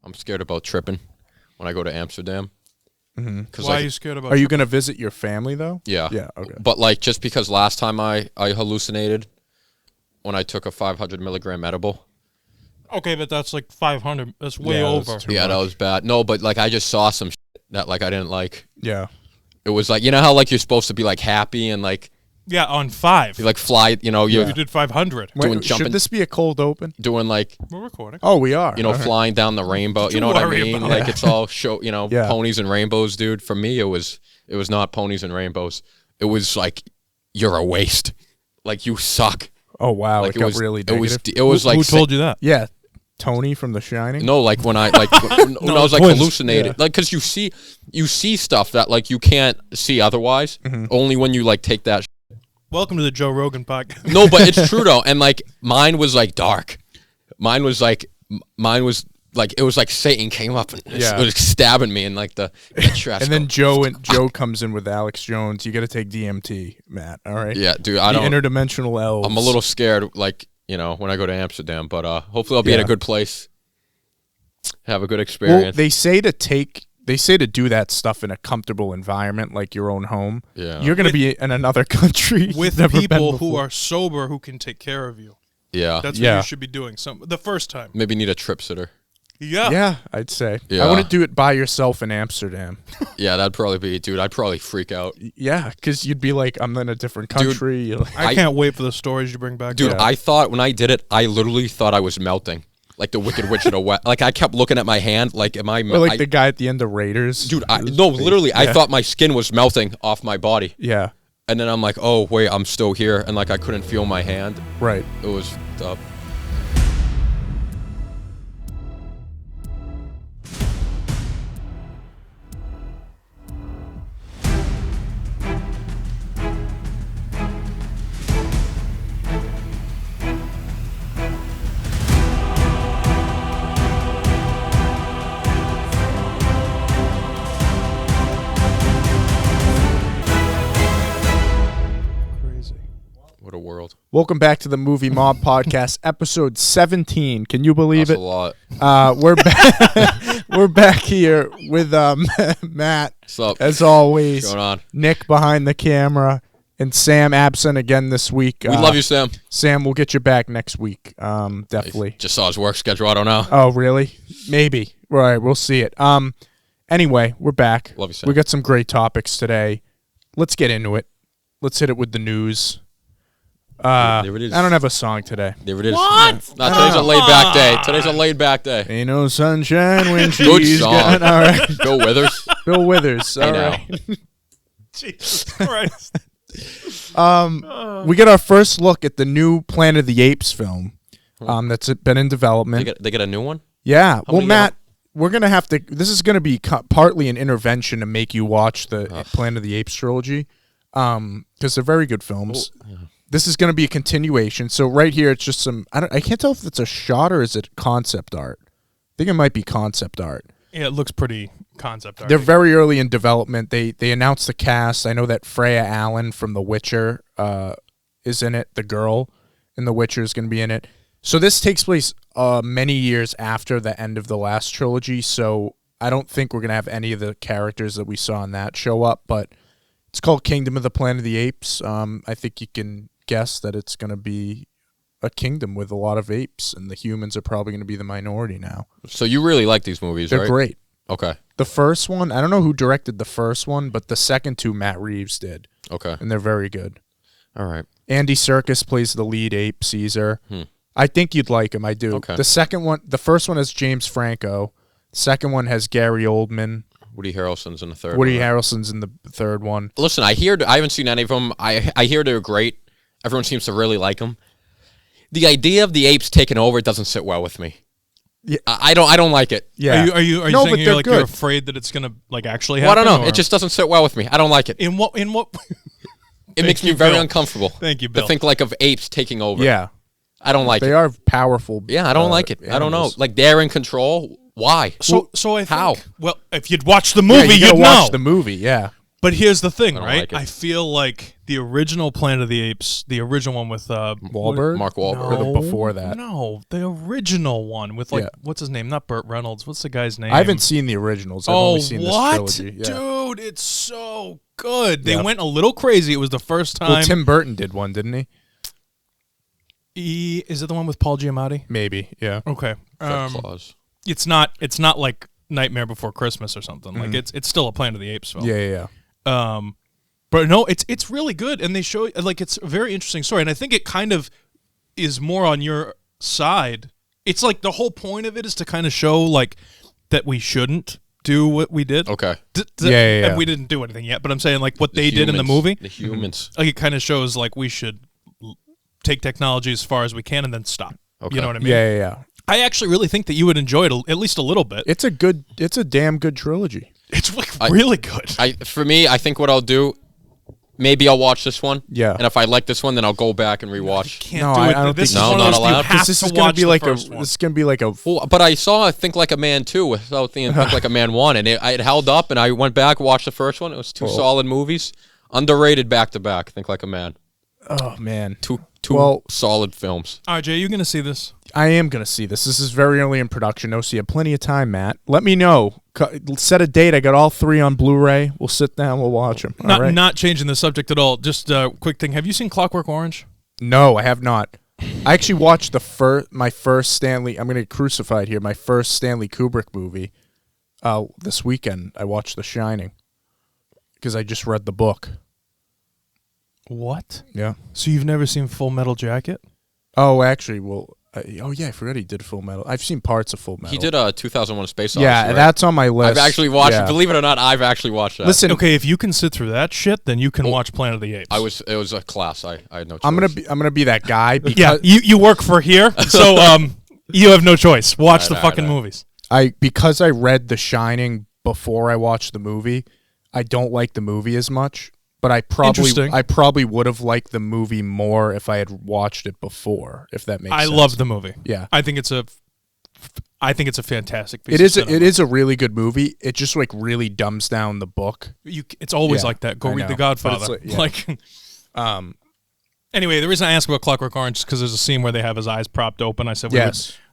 I'm scared about tripping when I go to Amsterdam. Mm-hmm. Why are you scared about? Are you going to visit your family though? Yeah. Yeah. Okay. But like, just because last time I hallucinated when I took a 500 milligram edible. Okay, but that's like 500. That's way over. Yeah, that was bad. No, but like I just saw some shit that like I didn't like. Yeah. It was like, you know how like you're supposed to be like happy and like. Yeah, on 5. You like fly, you know. You did 500. Wait, should this be a cold open? Doing like. We're recording. Oh, we are. You know, flying down the rainbow. You know what I mean? Like it's all ponies and rainbows, dude. For me, it was not ponies and rainbows. It was like you're a waste. Like you suck. Oh wow, like, it got really negative. It was like who told you that? Yeah, Tony from The Shining. No, like when I when I was like hallucinated, like because you see stuff that like you can't see otherwise. Only when you like take that. Welcome to the Joe Rogan podcast. No, but it's true though, and like mine was like dark. Mine was like it was like Satan came up and it was stabbing me in like the chest. And then Joe comes in with Alex Jones. You got to take DMT, Matt. All right. Yeah, dude. I don't. Interdimensional elves. I'm a little scared, like when I go to Amsterdam, but hopefully I'll be in a good place. Have a good experience. Well, they say to do that stuff in a comfortable environment, like your own home. Yeah. You're going to be in another country with people who are sober who can take care of you. Yeah. That's what you should be doing. The first time. Maybe need a trip sitter. Yeah. Yeah, I'd say. Yeah. I wouldn't do it by yourself in Amsterdam. Yeah, that'd probably be, dude, I'd probably freak out. Yeah, because you'd be like, I'm in a different country. Dude, I can't wait for the stories you bring back. Dude, I thought, when I did it, I literally thought I was melting. Like the Wicked Witch of the West. Like I kept looking at my hand, like, am I... Or like the guy at the end of Raiders. Dude, literally, I thought my skin was melting off my body. Yeah. And then I'm like, oh, wait, I'm still here. And like I couldn't feel my hand. Right. It was up. What a world. Welcome back to the Movie Mob Podcast, episode 17. Can you believe That's it? a lot. We're back. We're back here with Matt, What's up? as always. What's going on? Nick behind the camera, and Sam absent again this week. We love you, Sam. Sam, we'll get you back next week. Definitely. Just saw his work schedule. I don't know. Oh, really? Maybe. Right. We'll see it. Anyway, we're back. Love you, Sam. We got some great topics today. Let's get into it. Let's hit it with the news. There it is. I don't have a song today. There it is. What? No, today's a laid back day. Today's a laid back day. Ain't no sunshine when Good she's song. gone. All right. Bill Withers. Bill Withers. All know. right. Jesus Christ. We get our first look at the new Planet of the Apes film that's been in development. They get a new one? Yeah. Well, many Matt, we're going to have to... This is going to be partly an intervention to make you watch the Planet of the Apes trilogy because they're very good films. Oh, yeah. This is going to be a continuation. So right here, it's just some... I can't tell if it's a shot or is it concept art. I think it might be concept art. Yeah, it looks pretty concept art. They're very early in development. They announced the cast. I know that Freya Allen from The Witcher is in it. The girl in The Witcher is going to be in it. So this takes place many years after the end of the last trilogy. So I don't think we're going to have any of the characters that we saw in that show up. But it's called Kingdom of the Planet of the Apes. I think you can guess that it's going to be a kingdom with a lot of apes, and the humans are probably going to be the minority now. So you really like these movies, They're right? great. Okay. The first one, I don't know who directed the first one, but the second two Matt Reeves did. Okay. And they're very good. All right. Andy Serkis plays the lead ape, Caesar. I think you'd like him. I do. Okay. The first one has James Franco. The second one has Gary Oldman. Woody Harrelson's in the third Woody one. Harrelson's in the third one. Listen, I haven't seen any of them. I hear they're great. Everyone seems to really like them. The idea of the apes taking over doesn't sit well with me. Yeah. I don't like it. Yeah. Are you No, saying but you're they're good. afraid that it's gonna actually Well, I happen? don't know. or- It just doesn't sit well with me. I don't like it. in what It makes me you, very Bill. uncomfortable. Thank you, Bill. To think like of apes taking over. Yeah. I don't like They it. are powerful. Yeah, I don't like it. I don't know. animals. Like they're in control. Why? So I think, how? Well, if you'd watched the Yeah, movie, you gotta you'd know. watch the movie, yeah. But here's the thing, I don't right? like it. I feel like the original Planet of the Apes, the original one with Wahlberg? Mark Wahlberg. Or the before that? No, the original one with what's his name? Not Burt Reynolds. What's the guy's name? I haven't seen the originals. I've only seen this trilogy. Yeah. Dude, it's so good. They went a little crazy. It was the first time. Well, Tim Burton did one, didn't he? Is it the one with Paul Giamatti? Maybe, yeah. Okay. Claus. It's not like Nightmare Before Christmas or something. Like it's still a Planet of the Apes film. Yeah. But no, it's really good, and they show like it's a very interesting story, and I think it kind of is more on your side. It's like the whole point of it is to kind of show like that we shouldn't do what we did. Okay. Yeah. And we didn't do anything yet, but I'm saying like what they did in the movie. The humans. Like it kind of shows like we should take technology as far as we can and then stop. Okay. You know what I mean? Yeah. I actually really think that you would enjoy it at least a little bit. It's a damn good trilogy. It's like really good. For me, I think what I'll do, maybe I'll watch this one. Yeah. And if I like this one, then I'll go back and rewatch. Can't do it. I don't This think is so. one No, of not those you allowed? have This to is gonna watch be the like first one. this is gonna be like a. Well, but I saw Think Like a Man 2 without Think Like a Man 1, and it held up, and I went back, watched the first one. It was two solid movies. Underrated back-to-back, Think Like a Man. Oh, man. Two Well- solid films. All right, Jay, you going to see this? I am going to see this. This is very early in production. No, so you have plenty of time, Matt. Let me know. Set a date. I got all 3 on Blu-ray. We'll sit down. We'll watch them. Not changing the subject at all. Just a quick thing. Have you seen Clockwork Orange? No, I have not. I actually watched my first Stanley. I'm going to get crucified here. My first Stanley Kubrick movie. This weekend, I watched The Shining because I just read the book. What? Yeah. So you've never seen Full Metal Jacket? Oh, actually, well, I forgot he did Full Metal. I've seen parts of Full Metal. He did 2001: Space Odyssey. Yeah, right? that's on my list. I've actually watched Yeah. it. Believe it or not, I've actually watched that. Listen, Okay, if you can sit through that shit, then you can watch Planet of the Apes. It was a class. I had no choice. I'm gonna be that guy. Because Yeah, you work for here, so you have no choice. Watch the fucking movies. because I read The Shining before I watched the movie. I don't like the movie as much, but I probably would have liked the movie more if I had watched it before. If that makes sense. I love the movie. Yeah, I think it's a fantastic piece. It is a really good movie. It just like really dumbs down the book. It's always Yeah, like that. Go I read know. The Godfather. But it's Anyway, the reason I asked about Clockwork Orange is because there's a scene where they have his eyes propped open. I said,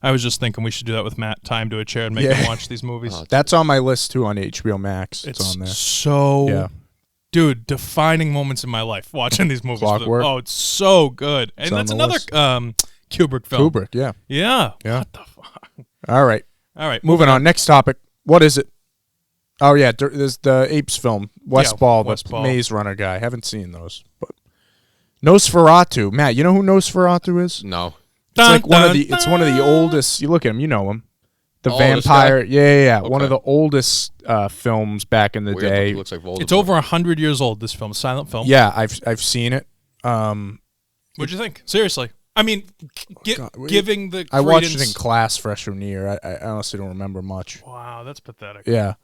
I was just thinking we should do that with Matt. Tie him to a chair and make him watch these movies. That's on my list too on HBO Max. It's on there. so, dude, defining moments in my life watching these movies. Clockwork. Oh, it's so good. And that's another Kubrick film. Kubrick, yeah. What the fuck? All right. Moving on. Next topic. What is it? Oh yeah, there's the Apes film. Westball, the Maze Runner guy. Haven't seen those, but Nosferatu. Matt, you know who Nosferatu is? No. It's like it's one of the oldest. You look at him, you know him. The vampire. Yeah. Okay. One of the oldest films back in the day. Looks like Voldemort. It's over 100 years old. This film, silent film. Yeah, I've seen it. What'd you think? Seriously. I mean, giving the credence. I watched it in class freshman year. I honestly don't remember much. Wow, that's pathetic. Yeah,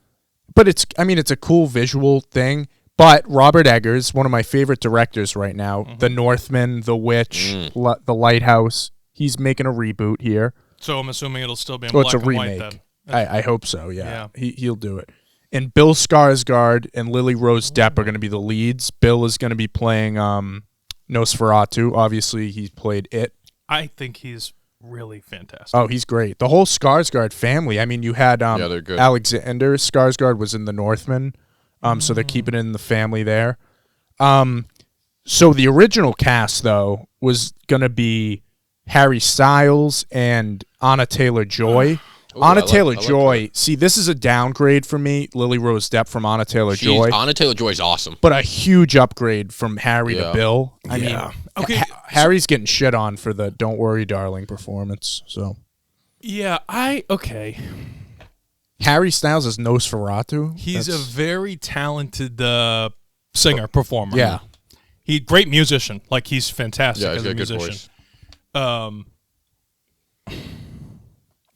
but it's a cool visual thing. But Robert Eggers, one of my favorite directors right now, The Northman, The Witch, The Lighthouse. He's making a reboot here. So I'm assuming it'll still be in black and white then. I hope so, yeah. He'll do it. And Bill Skarsgård and Lily Rose Depp are going to be the leads. Bill is going to be playing Nosferatu. Obviously, he's played It. I think he's really fantastic. Oh, he's great. The whole Skarsgård family. I mean, you had they're good. Alexander Skarsgård was in The Northman. So they're keeping it in the family there. So the original cast, though, was going to be Harry Styles and Anna Taylor-Joy. Anna Taylor-Joy, see, this is a downgrade for me. Lily Rose Depp from Anna Taylor-Joy. Anna Taylor-Joy is awesome. But a huge upgrade from Harry to Bill. I mean, Harry's getting shit on for the Don't Worry, Darling performance. So yeah, Harry Styles is Nosferatu. He's a very talented singer, performer. Yeah. Great musician. Like, he's fantastic as a musician. Good voice.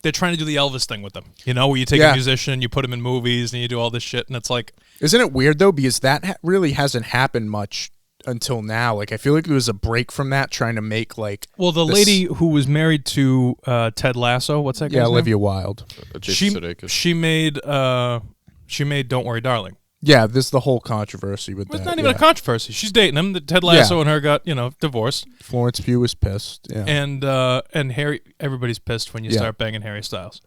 They're trying to do the Elvis thing with them. You know, where you take a musician, you put him in movies, and you do all this shit, and it's like... Isn't it weird, though? Because that really hasn't happened much until now. Like, I feel like there was a break from that, trying to make, like... Well, the lady who was married to Ted Lasso, what's that guy's name? Olivia Wilde. She made Don't Worry, Darling. Yeah, there's the whole controversy with It's that. not even a controversy. She's dating him. Ted Lasso and her got divorced. Florence Pugh was pissed. Yeah. And Harry, everybody's pissed when you start banging Harry Styles,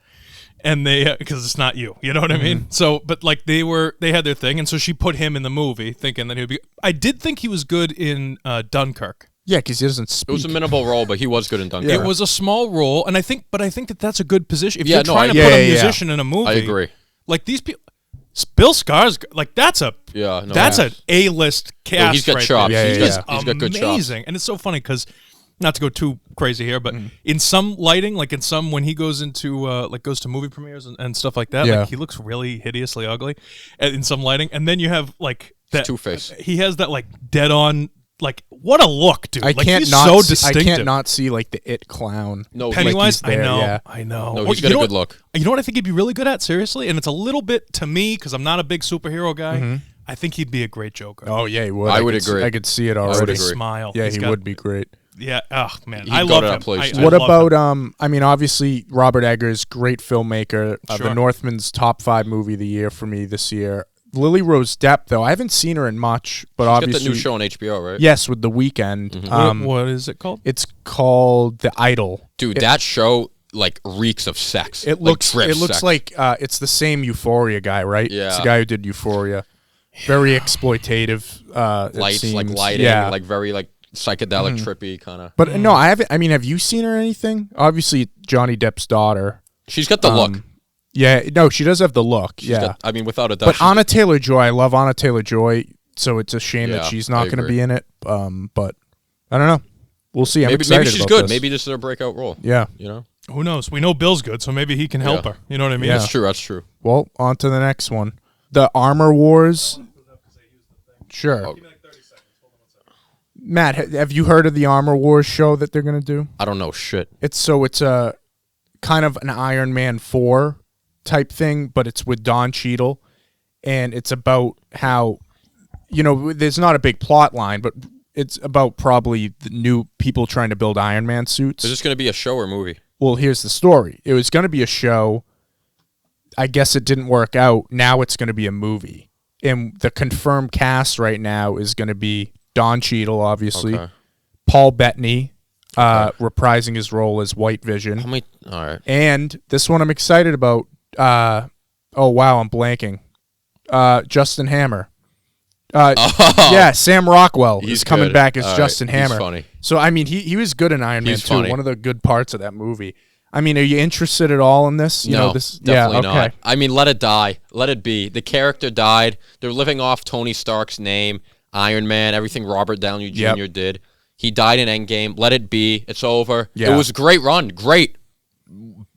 and they because it's not you. You know what I mean? So, but like they had their thing, and so she put him in the movie, thinking that he would be. I did think he was good in Dunkirk. Yeah, because he doesn't speak. It was a minimal role, but he was good in Dunkirk. It was a small role, and I think that's a good position. If you're no, trying to put a musician in a movie, I agree. Like these people. Bill Skarsgård, like that's an A-list cast. He's got right chops. There. He's got good chops. Amazing, and it's so funny because, not to go too crazy here, but in some lighting, like in some when he goes into goes to movie premieres and stuff like that, like he looks really hideously ugly, in some lighting, and then you have like that Two-Face. He has that like dead on. Like what a look, dude! I can't he's not so see, distinctive. I can't not see like the It clown. No, Pennywise. Like I know. No, he's got a good look. You know what I think he'd be really good at, seriously, and it's a little bit to me because I'm not a big superhero guy. I think he'd be a great Joker. Oh yeah, he would. I would agree. I could see it already. I would agree. Smile. Yeah, he would be great. Yeah. Oh man, He'd I go love to that him. place, I What love about him. I mean, obviously Robert Eggers, great filmmaker. The Sure. Northman's top 5 movie of the year for me this year. Lily Rose Depp, though, I haven't seen her in much, but She's obviously got the new show on HBO, right? Yes, with The Weeknd. What is it called? It's called The Idol. Dude, that show like reeks of sex. It looks sex. like it's the same Euphoria guy, right? Yeah. It's the guy who did Euphoria. Very exploitative. lights, like seems. lighting, yeah. like very like psychedelic, trippy kind of. But no, I haven't. I mean, have you seen her or anything? Obviously, Johnny Depp's daughter. She's got the look. Yeah, no, she does have the look. She's yeah, got, I mean, without a doubt. but Anna Taylor-Joy, I love Anna Taylor-Joy, so it's a shame that Yeah, she's not I going to agree. be in it. But I don't know. We'll see. I'm maybe excited she's about good. this. Maybe this is her breakout role. Yeah. You know. Who knows? We know Bill's good, so maybe he can help her. You know what I mean? Yeah. That's true. That's true. Well, on to the next one. The Armor Wars. Sure. Oh. Matt, have you heard of the Armor Wars show that they're going to do? I don't know shit. It's a kind of an Iron Man 4 type thing, but it's with Don Cheadle, and it's about how, there's not a big plot line, but it's about probably the new people trying to build Iron Man suits. Is this going to be a show or movie? Well, here's the story. It was going to be a show. I guess it didn't work out. Now it's going to be a movie. And the confirmed cast right now is going to be Don Cheadle, obviously, Okay. Paul Bettany, reprising his role as White Vision. How many? All right. And this one I'm excited about. Oh, wow, I'm blanking. Justin Hammer. Yeah, Sam Rockwell He's is coming good. back as All right, Justin he's Hammer. funny. So, I mean, he was good in Iron Man He's 2, funny. one of the good parts of that movie. I mean, are you interested at all in this? No, definitely okay. not. I mean, let it die. Let it be. The character died. They're living off Tony Stark's name, Iron Man, everything Robert Downey Jr. Yep. did. He died in Endgame. Let it be. It's over. Yeah. It was a great run. Great.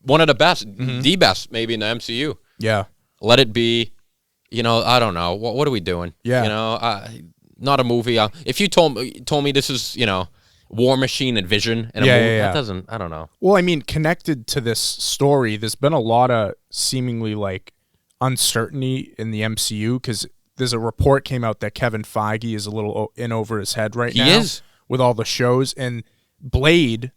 One of the best. The best, maybe, in the MCU. Yeah. Let it be. I don't know. What are we doing? Yeah. Not a movie. If you told me this is, War Machine and Vision and a movie, that doesn't, I don't know. Well, I mean, connected to this story, there's been a lot of seemingly like uncertainty in the MCU because there's a report came out that Kevin Feige is a little in over his head right now. He is. With all the shows. And Blade,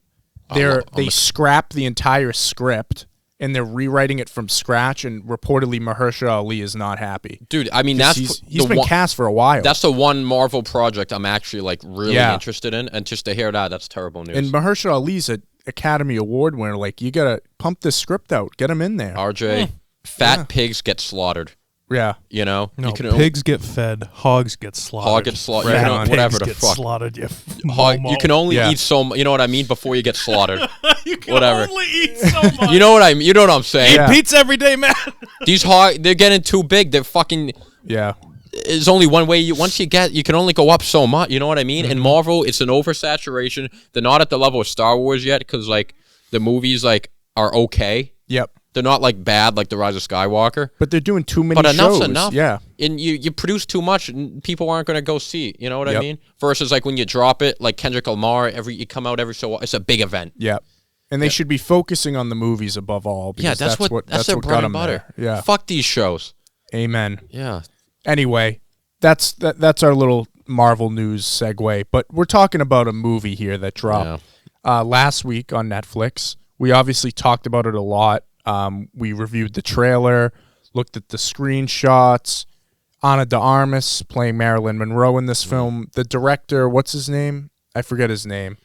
they scrapped the entire script and they're rewriting it from scratch, and reportedly Mahershala Ali is not happy. Dude, I mean, He's been cast for a while. That's the one Marvel project I'm actually like really interested in, and just to hear that's terrible news. And Mahershala Ali's an Academy Award winner. Like, you gotta pump this script out, get him in there. RJ, fat pigs get slaughtered. Yeah, No, you can pigs get fed, hogs get slaughtered. hog get slaughtered. Right You know, on. whatever Pigs the get fuck. slaughtered. You, Hog, you can only Yeah. eat so. You know what I mean? Before you get slaughtered. you can whatever. only eat so much. You know what I mean? You know what I'm saying? Yeah. Pizza every day, man. These hog, they're getting too big. They're fucking. yeah. There's only one way. Once you can only go up so much. You know what I mean? In Marvel, it's an oversaturation. They're not at the level of Star Wars yet, because like the movies like are okay. Yep. They're not like bad like The Rise of Skywalker. But they're doing too many But shows. enough's enough. Yeah. And you produce too much, and people aren't going to go see it. You know what I Yep. mean? Versus like when you drop it, like Kendrick Lamar, you come out every so it's a big event. Yep. And they should be focusing on the movies above all. Yeah, Because that's their what bread got and them butter. there. Yeah. Fuck these shows. Amen. Yeah. Anyway, that's our little Marvel news segue. But we're talking about a movie here that dropped last week on Netflix. We obviously talked about it a lot. We reviewed the trailer, looked at the screenshots. Ana de Armas playing Marilyn Monroe in this film. The director, what's his name? I forget his name.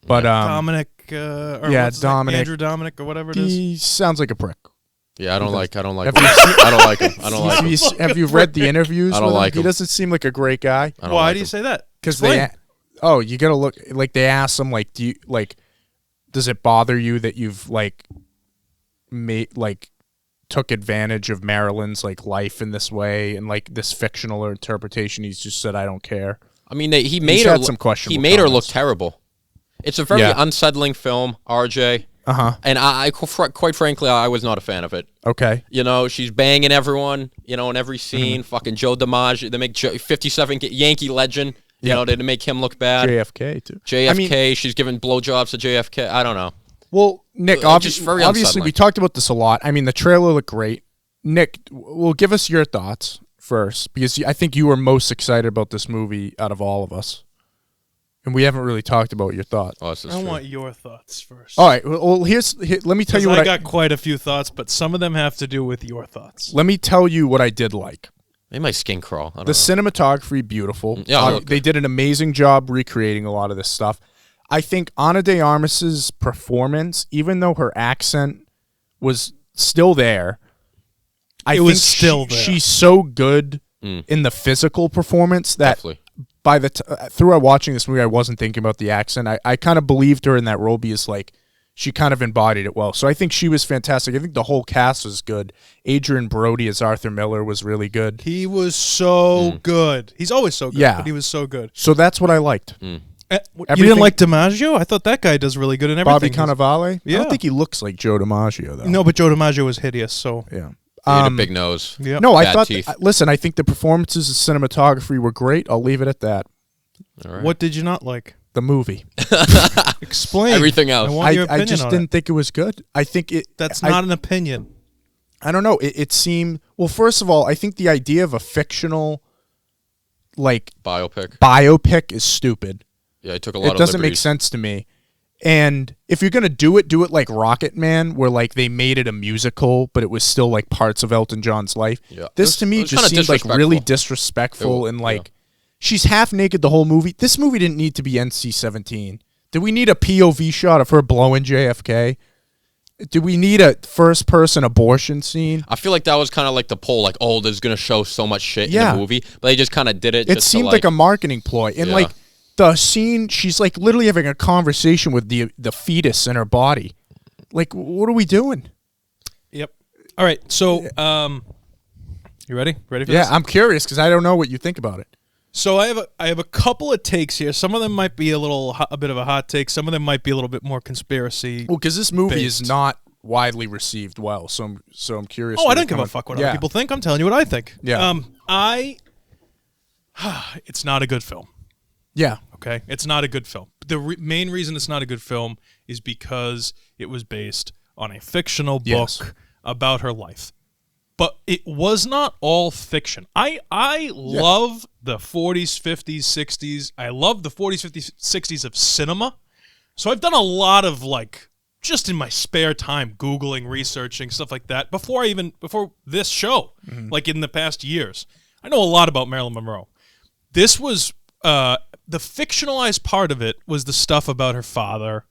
But Dominic. Dominic. Andrew Dominic or whatever it is. He sounds like a prick. Yeah, I don't like him. I don't like him. I don't like him. Have you read the interviews? I don't like him. He doesn't seem like a great guy. Why do you say that? Because you gotta look. Like they asked him, like, does it bother you that you've took advantage of Marilyn's life in this way and this fictional interpretation? He's just said, I don't care. I mean, he made her look terrible. It's a very unsettling film, RJ. And I quite frankly, I was not a fan of it. Okay. She's banging everyone, in every scene. Fucking Joe DiMaggio. They make 57 Yankee legend, to make him look bad. JFK, too. JFK, she's giving blowjobs to JFK. I don't know. Well, Nick, obviously we talked about this a lot. I mean, the trailer looked great. Nick, well, give us your thoughts first, because I think you were most excited about this movie out of all of us. And we haven't really talked about your thoughts. Oh, I want your thoughts first. All right. Well, let me tell you what I got quite a few thoughts, but some of them have to do with your thoughts. Let me tell you what I did like. Made my skin crawl. The cinematography, beautiful. Yeah, they did an amazing job recreating a lot of this stuff. I think Ana de Armas's performance, even though her accent was still there, she's so good in the physical performance that definitely. Throughout watching this movie, I wasn't thinking about the accent. I kind of believed her in that role because she kind of embodied it well. So I think she was fantastic. I think the whole cast was good. Adrian Brody as Arthur Miller was really good. He was so good. He's always so good, but he was so good. So that's what I liked. You didn't like DiMaggio? I thought that guy does really good in everything. Bobby Cannavale? Yeah. I don't think he looks like Joe DiMaggio, though. No, but Joe DiMaggio was hideous, so... Yeah. He had a big nose. Yep. No, I thought... listen, I think the performances and cinematography were great. I'll leave it at that. All right. What did you not like? The movie. Explain. Everything else. I want your opinion I just didn't think it was good. I think it... That's not an opinion. I don't know. It seemed... Well, first of all, I think the idea of a fictional, biopic is stupid. Yeah, it took a lot of It doesn't make sense to me. And if you're going to do it like Rocket Man, where they made it a musical, but it was still parts of Elton John's life. Yeah. This to me just seemed really disrespectful and she's half naked the whole movie. This movie didn't need to be NC-17. Did we need a POV shot of her blowing JFK? Do we need a first-person abortion scene? I feel like that was kind of the poll, there's going to show so much shit in the movie, but they just kind of did it. It seemed like a marketing ploy. And the scene, she's literally having a conversation with the fetus in her body. What are we doing? Yep. All right. So, you ready? Ready for this? Yeah, I'm curious because I don't know what you think about it. So I have a couple of takes here. Some of them might be a bit of a hot take. Some of them might be a little bit more conspiracy. Well, because this movie is not widely received well, so I'm curious. Oh, I don't give a fuck what other people think. I'm telling you what I think. Yeah. It's not a good film. Yeah. Okay? It's not a good film. The main reason it's not a good film is because it was based on a fictional book about her life. But it was not all fiction. I love the 40s, 50s, 60s. I love the 40s, 50s, 60s of cinema. So I've done a lot of just in my spare time, Googling, researching, stuff like that before this show, in the past years. I know a lot about Marilyn Monroe. This was the fictionalized part of it was the stuff about her father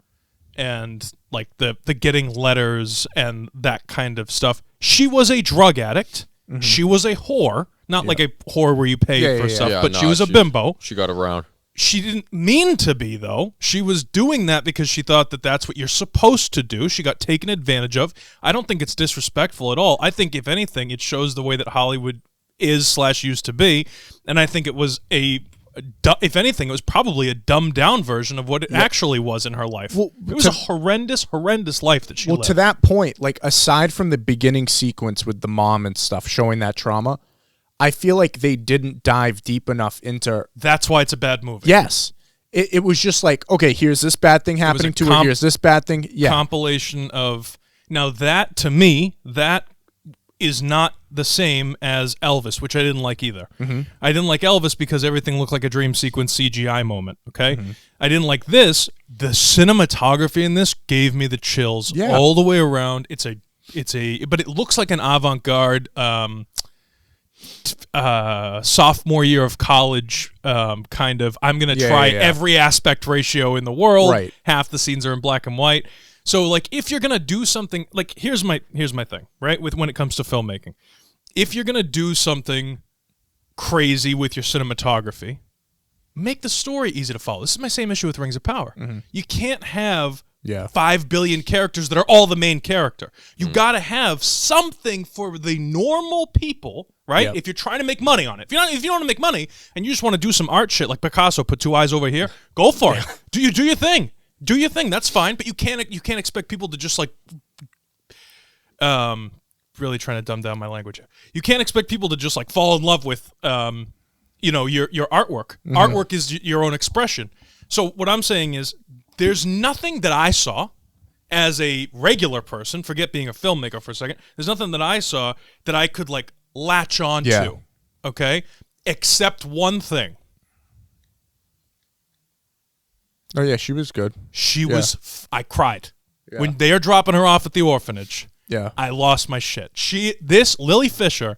and the getting letters and that kind of stuff. She was a drug addict. Mm-hmm. She was a whore, not like a whore where you pay for stuff, but she was a bimbo. She got around. She didn't mean to be, though. She was doing that because she thought that that's what you're supposed to do. She got taken advantage of. I don't think it's disrespectful at all. I think, if anything, it shows the way that Hollywood is/used to be, and I think it was if anything, it was probably a dumbed-down version of what it actually was in her life. Well, it was a horrendous life that she lived. Well, to that point, aside from the beginning sequence with the mom and stuff showing that trauma, I feel like they didn't dive deep enough into... That's why it's a bad movie. Yes. It was just okay, here's this bad thing happening to her, here's this bad thing. Yeah. Compilation of... Now, that, to me, that is not the same as Elvis, which I didn't like either. Mm-hmm. I didn't like Elvis because everything looked like a dream sequence CGI moment, okay? Mm-hmm. I didn't like this. The cinematography in this gave me the chills all the way around. But it looks like an avant-garde sophomore year of college kind of, I'm going to try every aspect ratio in the world. Right. Half the scenes are in black and white. So, like, if you're going to do something, like, here's my thing, right, when it comes to filmmaking. If you're going to do something crazy with your cinematography, make the story easy to follow. This is my same issue with Rings of Power. Mm-hmm. You can't have 5 billion characters that are all the main character. You got to have something for the normal people, right? Yep. If you're trying to make money on it. If you don't want to make money and you just want to do some art shit like Picasso, put 2 eyes over here, go for it. Do your thing. Do your thing. That's fine, but you can't expect people to just like really trying to dumb down my language here. You can't expect people to just like fall in love with your artwork. Mm-hmm. Artwork is your own expression. So what I'm saying is there's nothing that I saw as a regular person, forget being a filmmaker for a second, there's nothing that I saw that I could like latch on to, okay? Except one thing. Oh, yeah, she was good. She was, I cried. Yeah. When they are dropping her off at the orphanage, I lost my shit. Lily Fisher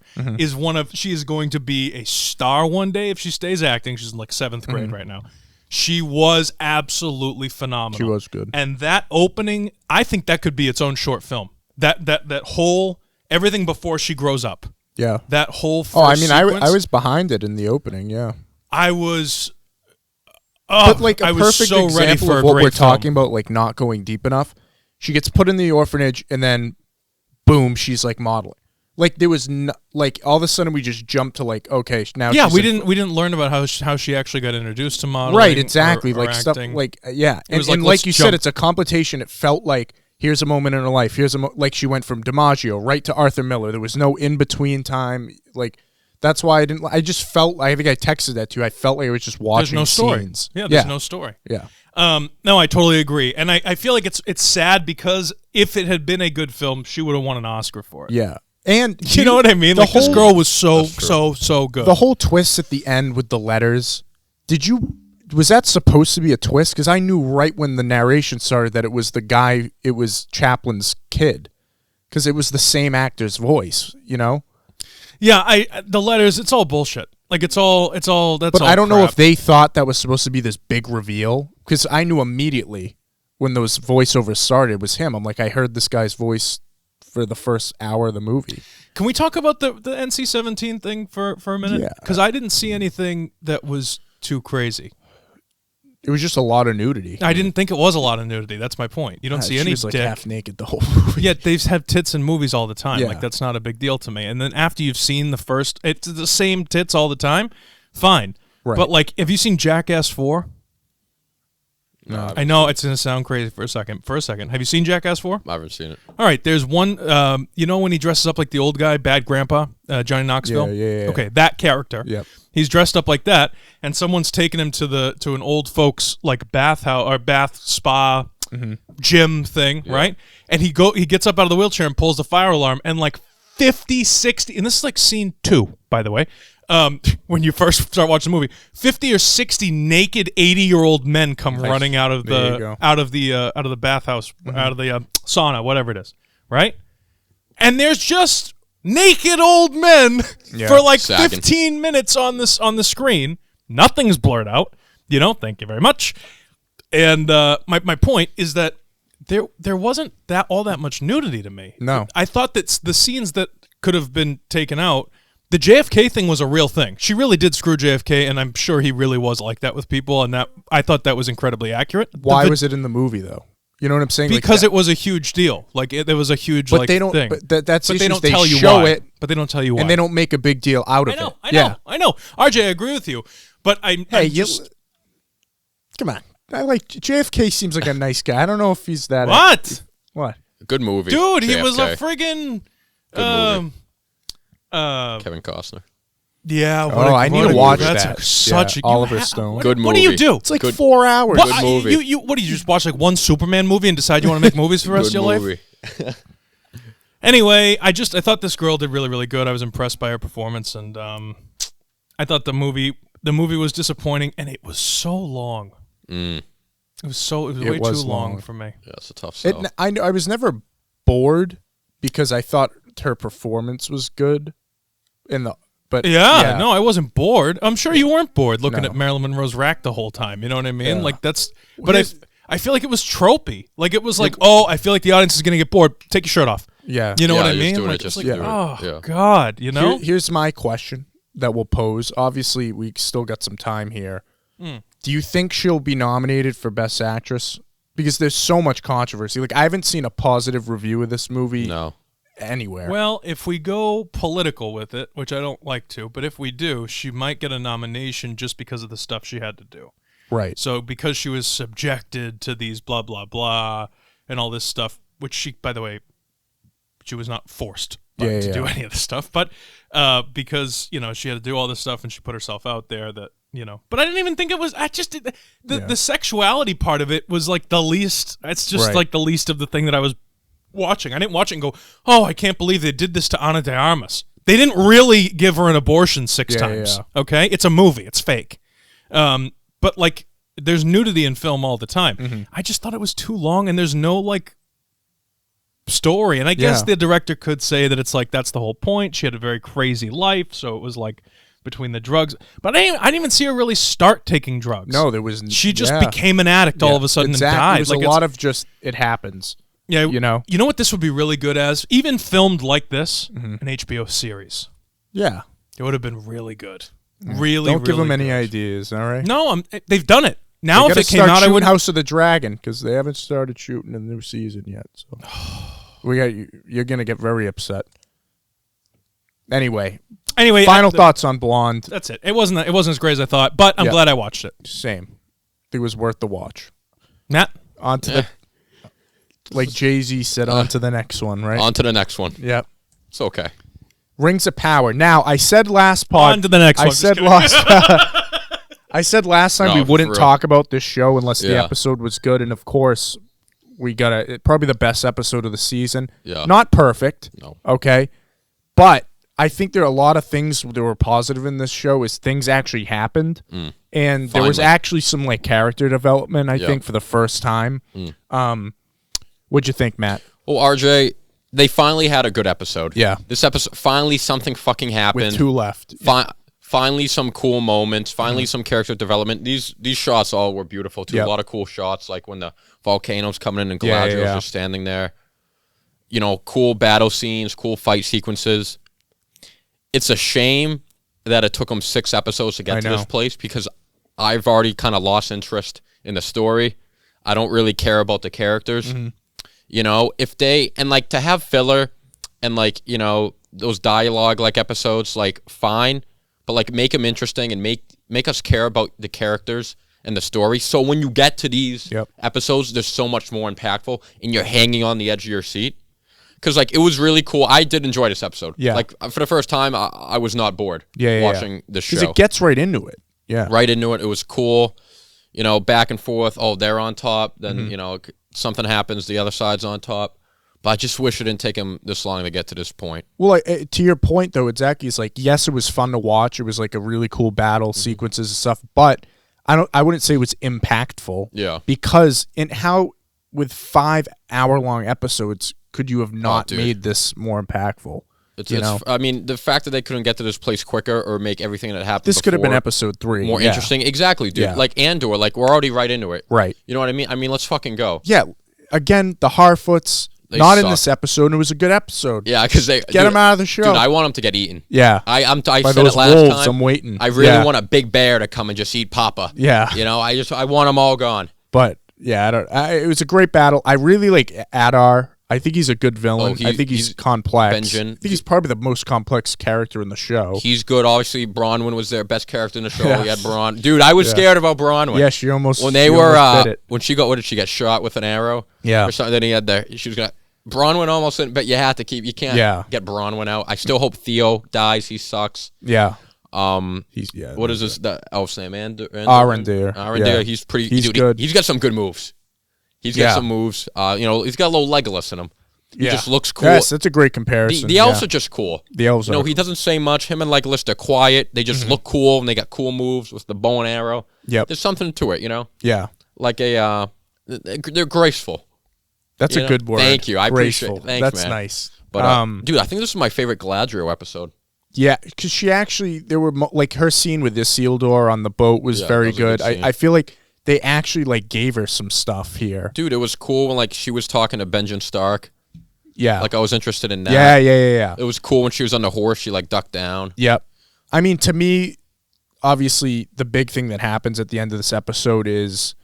she is going to be a star one day if she stays acting. She's in like 7th grade right now. She was absolutely phenomenal. She was good. And that opening, I think that could be its own short film. That whole, everything before she grows up. Yeah. That whole first sequence, I was behind it in the opening, I was... but like a perfect so example of what we're talking about, like not going deep enough. She gets put in the orphanage, and then, boom, she's like modeling. Like there was like all of a sudden we just jumped to like okay now. Yeah, we didn't learn about how she actually got introduced to modeling. Right, exactly. Or like acting. Stuff like and like you said, it's a competition. It felt like here's a moment in her life. Like she went from DiMaggio right to Arthur Miller. There was no in between time. Like. That's why I just felt, I think I texted that to you, I felt like I was just watching there's no scenes. Story. Yeah, there's no story. Yeah. No, I totally agree. And I feel like it's sad because if it had been a good film, she would have won an Oscar for it. Yeah. And you know what I mean? Like this girl was so good. The whole twist at the end with the letters, was that supposed to be a twist? Because I knew right when the narration started that it was the guy, it was Chaplin's kid. Because it was the same actor's voice, you know? Yeah, the letters, it's all bullshit. Like it's all that's But all I don't crap. know if they thought that was supposed to be this big reveal because I knew immediately when those voiceovers started it was him. I'm like, I heard this guy's voice for the first hour of the movie. Can we talk about the NC-17 thing for a minute? Yeah. Because I didn't see anything that was too crazy. It was just a lot of nudity. I didn't think it was a lot of nudity. That's my point. You don't see any was like dick. half naked the whole movie. Yet they have tits in movies all the time. Yeah. Like that's not a big deal to me. And then after you've seen the first, it's the same tits all the time. Fine. Right. But like, have you seen Jackass 4? No, I know it's gonna sound crazy for a second. Have you seen Jackass 4? I haven't seen it. All right. There's one. You know when he dresses up like the old guy, bad grandpa, Johnny Knoxville. Yeah. Okay, that character. Yep. He's dressed up like that, and someone's taken him to an old folks like bath house or bath spa gym thing, right? And he gets up out of the wheelchair and pulls the fire alarm, and like 50, 60, and this is like scene 2, by the way. When you first start watching the movie, 50 or 60 naked 80-year-old men come running out of the bathhouse, out of the sauna, whatever it is, right? And there's just naked old men for like Sagging. 15 minutes on the screen. Nothing's blurred out. Thank you very much. And my point is that there wasn't all that much nudity to me. No. I thought that the scenes that could have been taken out. The JFK thing was a real thing. She really did screw JFK, and I'm sure he really was like that with people, and I thought that was incredibly accurate. Why was it in the movie, though? You know what I'm saying? Because it was a huge deal. Like, there was a huge but they don't, thing. But that's but the they issue. don't They tell you show why. it, but they don't tell you why. and they don't make a big deal out of it. I know. RJ, I agree with you. But come on. I like JFK. Seems like a nice guy. I don't know if he's that. What? Good movie, dude. JFK. He was a friggin' Good movie. Kevin Costner. Yeah. I need to watch that. That's such a Oliver Stone. Good movie. What do you do? It's like 4 hours. Good movie. What do you just watch like one Superman movie and decide you want to make movies for the rest of your life? Anyway, I thought this girl did really, really good. I was impressed by her performance, and I thought the movie was disappointing, and it was so long. It was way too long for me. Yeah, it's a tough sell. I was never bored because I thought her performance was good, But yeah, no, I wasn't bored. I'm sure you weren't bored looking No. at Marilyn Monroe's rack the whole time. You know what I mean? Yeah. Like that's. But I feel like it was tropey. Like it was like, oh, I feel like the audience is gonna get bored. Take your shirt off. Yeah. You know what I just mean? doing Like, it just it's to like, do it. oh Yeah. God, you know. Here's my question that we'll pose. Obviously, we still got some time here. Do you think she'll be nominated for Best Actress? Because there's so much controversy. Like I haven't seen a positive review of this movie. No. Anywhere. Well, if we go political with it, which I don't like to, but if we do, she might get a nomination just because of the stuff she had to do. Right. So because she was subjected to these blah, blah, blah, and all this stuff, which she, by the way, she was not forced to do any of this stuff, but because, you know, she had to do all this stuff and she put herself out there that, you know, but I didn't even think it was, the sexuality part of it was like the least, it's just like the least of the thing that I was watching. I didn't watch it and go, oh, I can't believe they did this to Ana de Armas. They didn't really give her an abortion 6 times. Okay, it's a movie. It's fake. But like, there's nudity in film all the time. I just thought it was too long, and there's no like story. And I guess the director could say that it's like that's the whole point. She had a very crazy life, so it was like between the drugs. But I didn't even see her really start taking drugs. No, there was. She just became an addict all of a sudden and died. It was like a lot of just it happens. Yeah, you know what this would be really good as, even filmed like this, an HBO series. Yeah, it would have been really good. Really, don't give them any good. ideas. All right. No, they've done it. Now, they if it came out, I would House of the Dragon because they haven't started shooting the new season yet. So you're gonna get very upset. Anyway, final thoughts on Blonde. That's it. It wasn't as great as I thought, but I'm glad I watched it. Same. I think it was worth the watch. Matt, on to the. Like Jay-Z said, on to the next one, right? On to the next one. Yep. It's okay. Rings of Power. Now, I said last pod. On to the next one. I said last time we wouldn't talk about this show unless the episode was good, and of course, we got probably the best episode of the season. Yeah. Not perfect. No. Okay. But I think there are a lot of things that were positive in this show is things actually happened. And there was actually some like character development, I think, for the first time. What'd you think, Matt? Well, RJ, they finally had a good episode. Yeah. This episode, finally something fucking happened. With 2 left. Finally some cool moments. Finally some character development. These shots all were beautiful, too. A lot of cool shots, like when the volcano's coming in and Galadriel's just standing there. You know, cool battle scenes, cool fight sequences. It's a shame that it took them 6 episodes to get to this place because I've already kind of lost interest in the story. I don't really care about the characters. You know, if they, and like to have filler and like, you know, those dialogue like episodes, like fine, but like make them interesting and make us care about the characters and the story. So when you get to these episodes, they're so much more impactful and you're hanging on the edge of your seat. Because like it was really cool. I did enjoy this episode. Yeah. Like for the first time, I was not bored watching the show. Because it gets right into it. Yeah. Right into it. It was cool. You know, back and forth. Oh, they're on top. Then, you know, something happens. The other side's on top. But I just wish it didn't take him this long to get to this point. Well, to your point, though, exactly, it's like, yes, it was fun to watch. It was like a really cool battle sequences and stuff. But I wouldn't say it was impactful. Yeah. Because with 5-hour-long episodes, could you have not made this more impactful? I mean, the fact that they couldn't get to this place quicker or make everything that happened This could have been episode 3. More interesting. Exactly, dude. Yeah. Like Andor, like we're already right into it. Right. You know what I mean? I mean, let's fucking go. Yeah. Again, the Harfoots, not in this episode, and it was a good episode. Yeah, because they... Get them out of the show. Dude, I want them to get eaten. Yeah. I By said those it last wolves, time. I'm waiting. I really want a big bear to come and just eat Papa. Yeah. You know, I want them all gone. But, yeah, it was a great battle. I really like Adar. I think he's a good villain. I think he's complex. Benjen. I think he's probably the most complex character in the show. He's good. Obviously, Bronwyn was their best character in the show. We had Dude, I was scared about Bronwyn. Yeah, she almost when they were when she got what did she get shot with an arrow? Yeah, or something. Then he had she was gonna Bronwyn almost. But you have to you can't get Bronwyn out. I still hope Theo dies. He sucks. Yeah. He's what is this? The elf's name? Arendir. Arendir. He's pretty. He's good. He's got some good moves. He's got some moves. You know, he's got a little Legolas in him. He just looks cool. Yes, that's a great comparison. The elves are just cool. The elves are. You know, he doesn't say much. Him and Legolas, they're quiet. They just look cool, and they got cool moves with the bow and arrow. Yep. There's something to it, you know? Yeah. Like they're graceful. That's a good word. Thank you. I graceful. appreciate it. Thanks, That's man. nice. But, dude, I think this is my favorite Galadriel episode. Yeah, because she actually, there were like her scene with Isildur on the boat was very good. I feel like they actually like gave her some stuff here. Dude, it was cool when like she was talking to Benjen Stark. Yeah. Like I was interested in that. Yeah. It was cool when she was on the horse, she like ducked down. Yep. I mean, to me, obviously the big thing that happens at the end of this episode is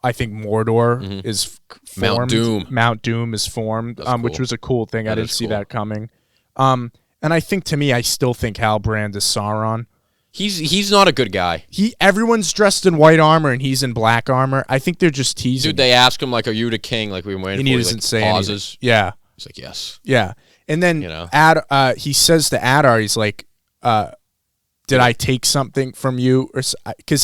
I think Mordor is formed. Mount Doom is formed, cool. Which was a cool thing. I didn't see that coming. And I think, to me, I still think Halbrand is Sauron. He's not a good guy. Everyone's dressed in white armor and he's in black armor. I think they're just teasing. Dude, they ask him like, "Are you the king?" Like we were waiting and for. He doesn't say pauses. Anything. Yeah. He's like, "Yes." Yeah, and then he says to Adar, he's like, "Did I take something from you?"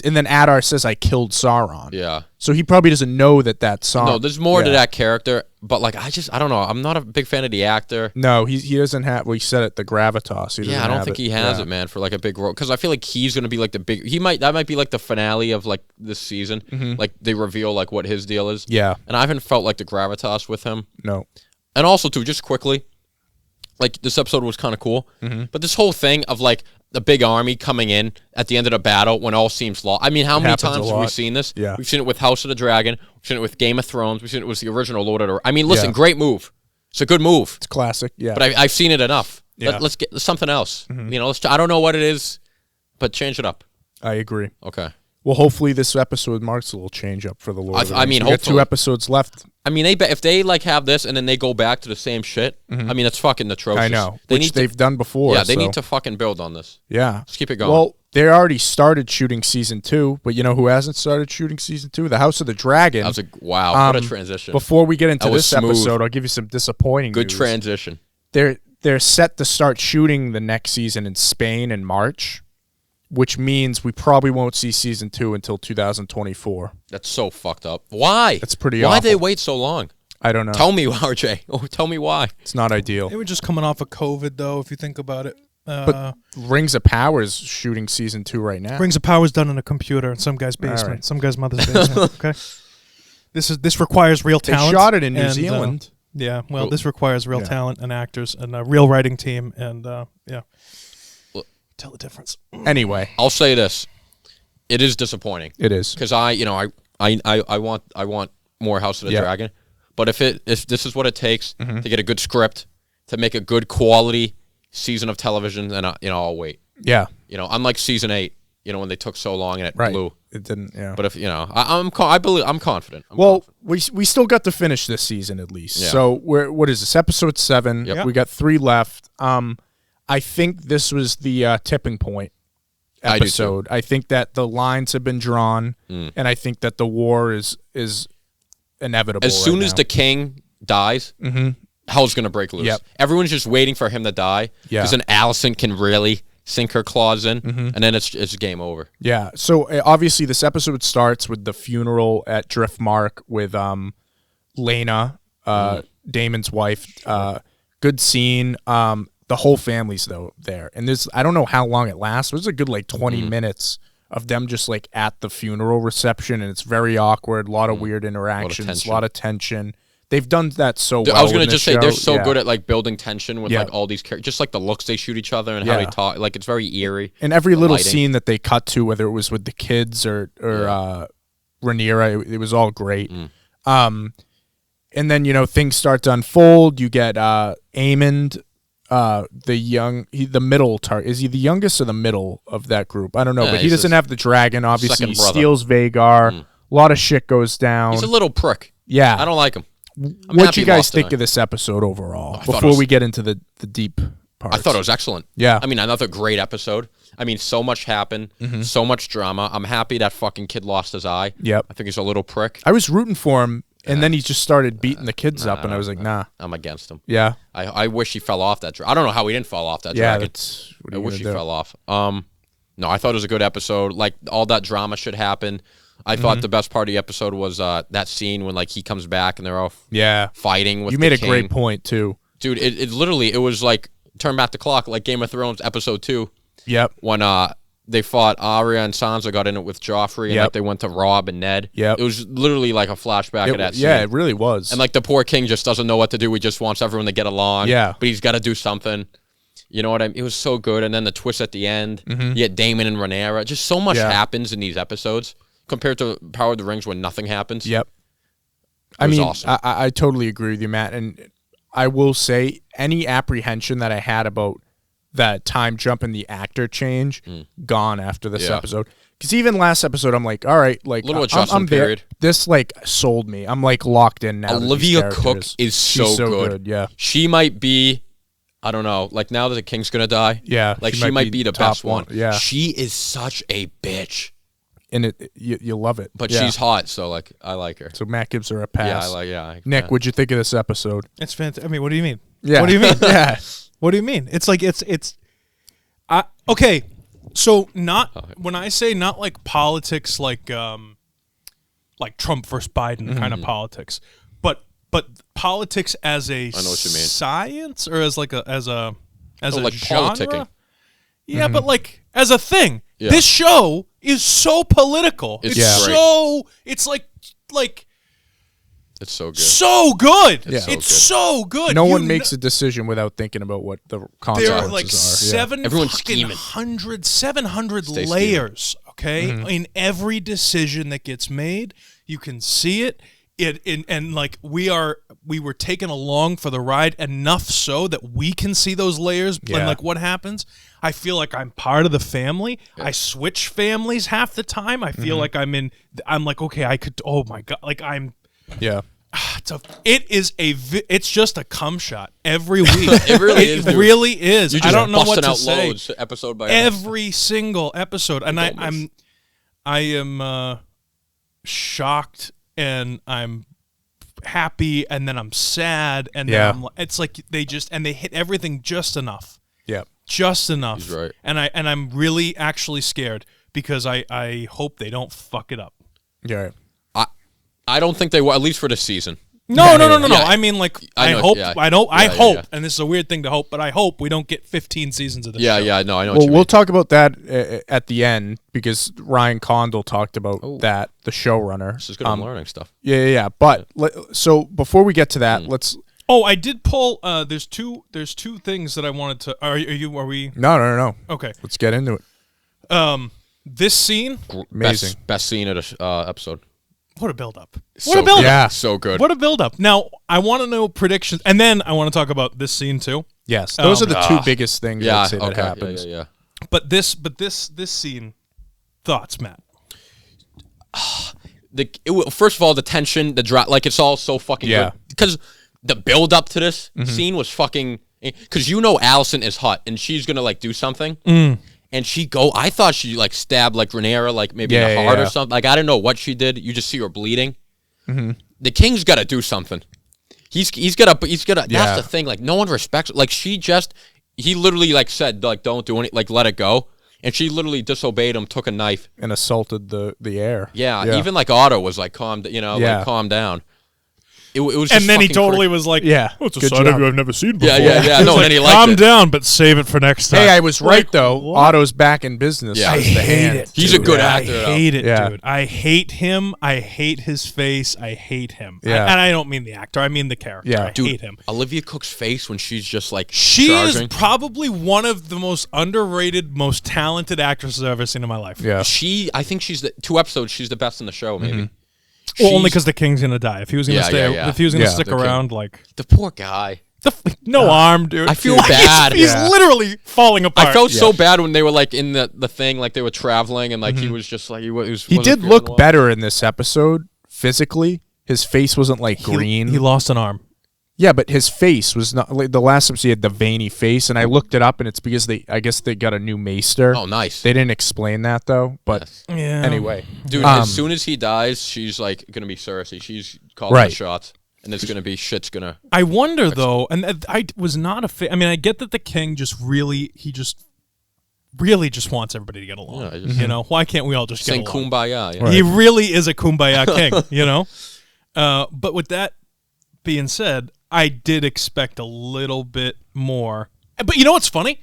And then Adar says, "I killed Sauron." Yeah. So he probably doesn't know that that's Sauron. No, there's more to that character, but like I don't know. I'm not a big fan of the actor. No, he doesn't have. Well, he said it, the gravitas. I don't think he has it, man, for like a big role. Because I feel like he's gonna be like the big. That might be like the finale of like this season. Like they reveal like what his deal is. Yeah. And I haven't felt like the gravitas with him. No. And also too, just quickly, like this episode was kind of cool, but this whole thing of like the big army coming in at the end of the battle when all seems lost. I mean, how many times have we seen this? Yeah. We've seen it with House of the Dragon. We've seen it with Game of Thrones. We've seen it with the original Lord of the... I mean, listen, great move. It's a good move. It's classic, yeah. But I've seen it enough. Yeah. Let's get something else. You know, I don't know what it is, but change it up. I agree. Okay. Well, hopefully this episode marks a little change up for the Lord of the Rings. I mean, we got 2 episodes left. I mean, if they like have this and then they go back to the same shit, I mean, it's fucking atrocious. I know, they've done before. Yeah, they need to fucking build on this. Yeah. Just keep it going. Well, they already started shooting season 2, but you know who hasn't started shooting season 2? The House of the Dragon. That was wow, what a transition. Before we get into this episode, I'll give you some disappointing news. Good transition. They're set to start shooting the next season in Spain in March, which means we probably won't see season 2 until 2024. That's so fucked up. Why? That's pretty awful. Why'd they wait so long? I don't know. Tell me, RJ. Oh, tell me why. It's not ideal. They were just coming off of COVID, though, if you think about it. But Rings of Power is shooting season 2 right now. Rings of Power is done in a computer in some guy's basement, some guy's mother's basement. Okay, this requires real talent. They shot it in New Zealand. Yeah, well, this requires real talent and actors and a real writing team, and tell the difference. Anyway, I'll say this: it is disappointing. It is because I want more House of the Dragon, but if this is what it takes to get a good script, to make a good quality season of television, then I'll wait. Yeah, unlike season 8, when they took so long and it blew. It didn't. Yeah, but if I'm confident. We still got to finish this season at least. Yeah. So what is this? Episode 7. Yep. We got 3 left. I think this was the tipping point episode. I think that the lines have been drawn, and I think that the war is inevitable. As soon as the king dies, hell's gonna break loose. Yep. Everyone's just waiting for him to die, because then Allison can really sink her claws in, and then it's game over. Yeah. So obviously this episode starts with the funeral at Driftmark with Lena, Damon's wife. Good scene. The whole family's there, and I don't know how long it lasts. It was a good 20 minutes of them just at the funeral reception, and it's very awkward. A lot of weird interactions, a lot of tension. They've done that so well. I was gonna just say they're so good at building tension with all these characters, just the looks they shoot each other and how they talk. It's very eerie. And every little scene that they cut to, whether it was with the kids or Rhaenyra, it was all great. And then things start to unfold. You get Aemond. The middle is he the youngest or the middle of that group? I don't know, but he doesn't have the dragon. Obviously, he steals Vhagar. A lot of shit goes down. He's a little prick. Yeah, I don't like him. What do you guys think of this episode overall? Before we get into the deep parts, I thought it was excellent. Yeah, I mean, another great episode. I mean, so much happened, so much drama. I'm happy that fucking kid lost his eye. Yep, I think he's a little prick. I was rooting for him. And then he just started beating the kids up, and I was like, nah. I'm against him. Yeah. I wish he fell off that dragon. I don't know how he didn't fall off that dragon. I wish he fell off. No, I thought it was a good episode. All that drama should happen. I thought the best part of the episode was that scene when he comes back and they're all fighting with the king. You made a great point, too. Dude, it literally, it was turn back the clock, like Game of Thrones episode 2. Yep. When they fought Arya and Sansa, got in it with Joffrey, and they went to Robb and Ned. Yep. It was literally like a flashback of that scene. Yeah, it really was. And the poor king just doesn't know what to do. He just wants everyone to get along. Yeah. But he's got to do something. You know what I mean? It was so good. And then the twist at the end. You get Damon and Rhaenyra. Just so much happens in these episodes compared to Power of the Rings when nothing happens. Yep. I mean, awesome. I totally agree with you, Matt. And I will say any apprehension that I had about that time jump and the actor change gone after this episode. Because even last episode, I'm like, all right, like little adjustment I'm period. This like sold me. I'm like locked in now. Olivia Cook is so good. Yeah, she might be. I don't know. Like now that the king's gonna die. Yeah, like she might be the best one. Yeah, she is such a bitch. And you love it. But she's hot, so like I like her. So Matt gives her a pass. Nick, what'd you think of this episode? It's fantastic. I mean, what do you mean? Yeah. What do you mean? Yeah. What do you mean? It's like okay. So when I say not like politics, like Trump versus Biden kind of politics, but politics as a I know what you mean. science or as like a like genre. Politicking. Yeah, but like as a thing, Yeah. this show is so political. It's It's like it's so good. so good. Yeah. It's so good. No one makes a decision without thinking about what the consequences there are like are. Everyone's scheming. 700 Stay layers, okay? In every decision that gets made, you can see it. And like we were taken along for the ride enough so that we can see those layers and like what happens. I feel like I'm part of the family. Yeah. I switch families half the time. I feel like I'm like, okay, I could, oh my God, like I'm. Yeah. It's just a cum shot every week. It really is. It really is. You're just I don't know what to out say. Loads, episode by every single episode, and I am shocked, and I'm happy, and then I'm sad, and then it's like they hit everything just enough. Yeah, just enough. He's right. And I'm really actually scared because I hope they don't fuck it up. Yeah. I don't think they will, at least for this season. No. I mean, like, I hope, yeah. and this is a weird thing to hope, but I hope we don't get 15 seasons of this show. Yeah, no, I know what you mean. We'll talk about that at the end because Ryan Condal talked about that, the showrunner. This is good. I'm learning stuff. Yeah. But so before we get to that, let's. Oh, I did pull. There's two things that I wanted to. Are we? No. Okay, let's get into it. This scene, amazing, best scene of the episode. What a build-up. Yeah. So good. What a build-up. Now, I want to know predictions, and then I want to talk about this scene, too. Yes. Those are the two biggest things I'd say that happens. Yeah. But this scene, thoughts, Matt? First of all, the tension, the drop, like, it's all so fucking good. Because the build-up to this scene was fucking... Because Allison is hot, and she's going to, like, do something. And I thought she like stabbed like Rhaenyra, like maybe in the heart or something. Like I didn't know what she did. You just see her bleeding. The king's got to do something. He's got to. That's the thing. Like no one respects. Like he literally like said like don't do any, like let it go. And she literally disobeyed him, took a knife and assaulted the heir. Yeah. Even like Otto was like calm down. It was just and then he totally was like, it's a side of you I've never seen before. Yeah. No, and then he liked calm down, but save it for next time. Hey, I was right, though. What? Otto's back in business. Yeah. I hate it. He's a good actor, I hate it, dude. I hate him. I hate his face. I hate him. Yeah. And I don't mean the actor. I mean the character. Yeah. I hate him. Olivia Cook's face when she's just like She charging. is probably one of the most underrated, most talented actresses I've ever seen in my life. Yeah. I think she's 2 episodes, she's the best in the show, maybe. Well, only because the king's gonna die. If he was gonna stay, if he was gonna stick around, like the poor guy, arm, dude. I feel bad. He's literally falling apart. I felt so bad when they were like in the thing, like they were traveling, and like he was just like he did look better in this episode physically. His face wasn't like green. He lost an arm. Yeah, but his face was not like the last episode. He had the veiny face, and I looked it up, and it's because I guess they got a new maester. Oh, nice. They didn't explain that though, but anyway, dude. As soon as he dies, she's like gonna be Cersei. She's calling the shots, and it's gonna be shit's gonna. I wonder though, and I was not a fan. I mean, I get that the king just really wants everybody to get along. You know, why can't we all just sing get along? Kumbaya? Yeah. Right. He really is a kumbaya king. You know, but with that being said, I did expect a little bit more. But you know what's funny?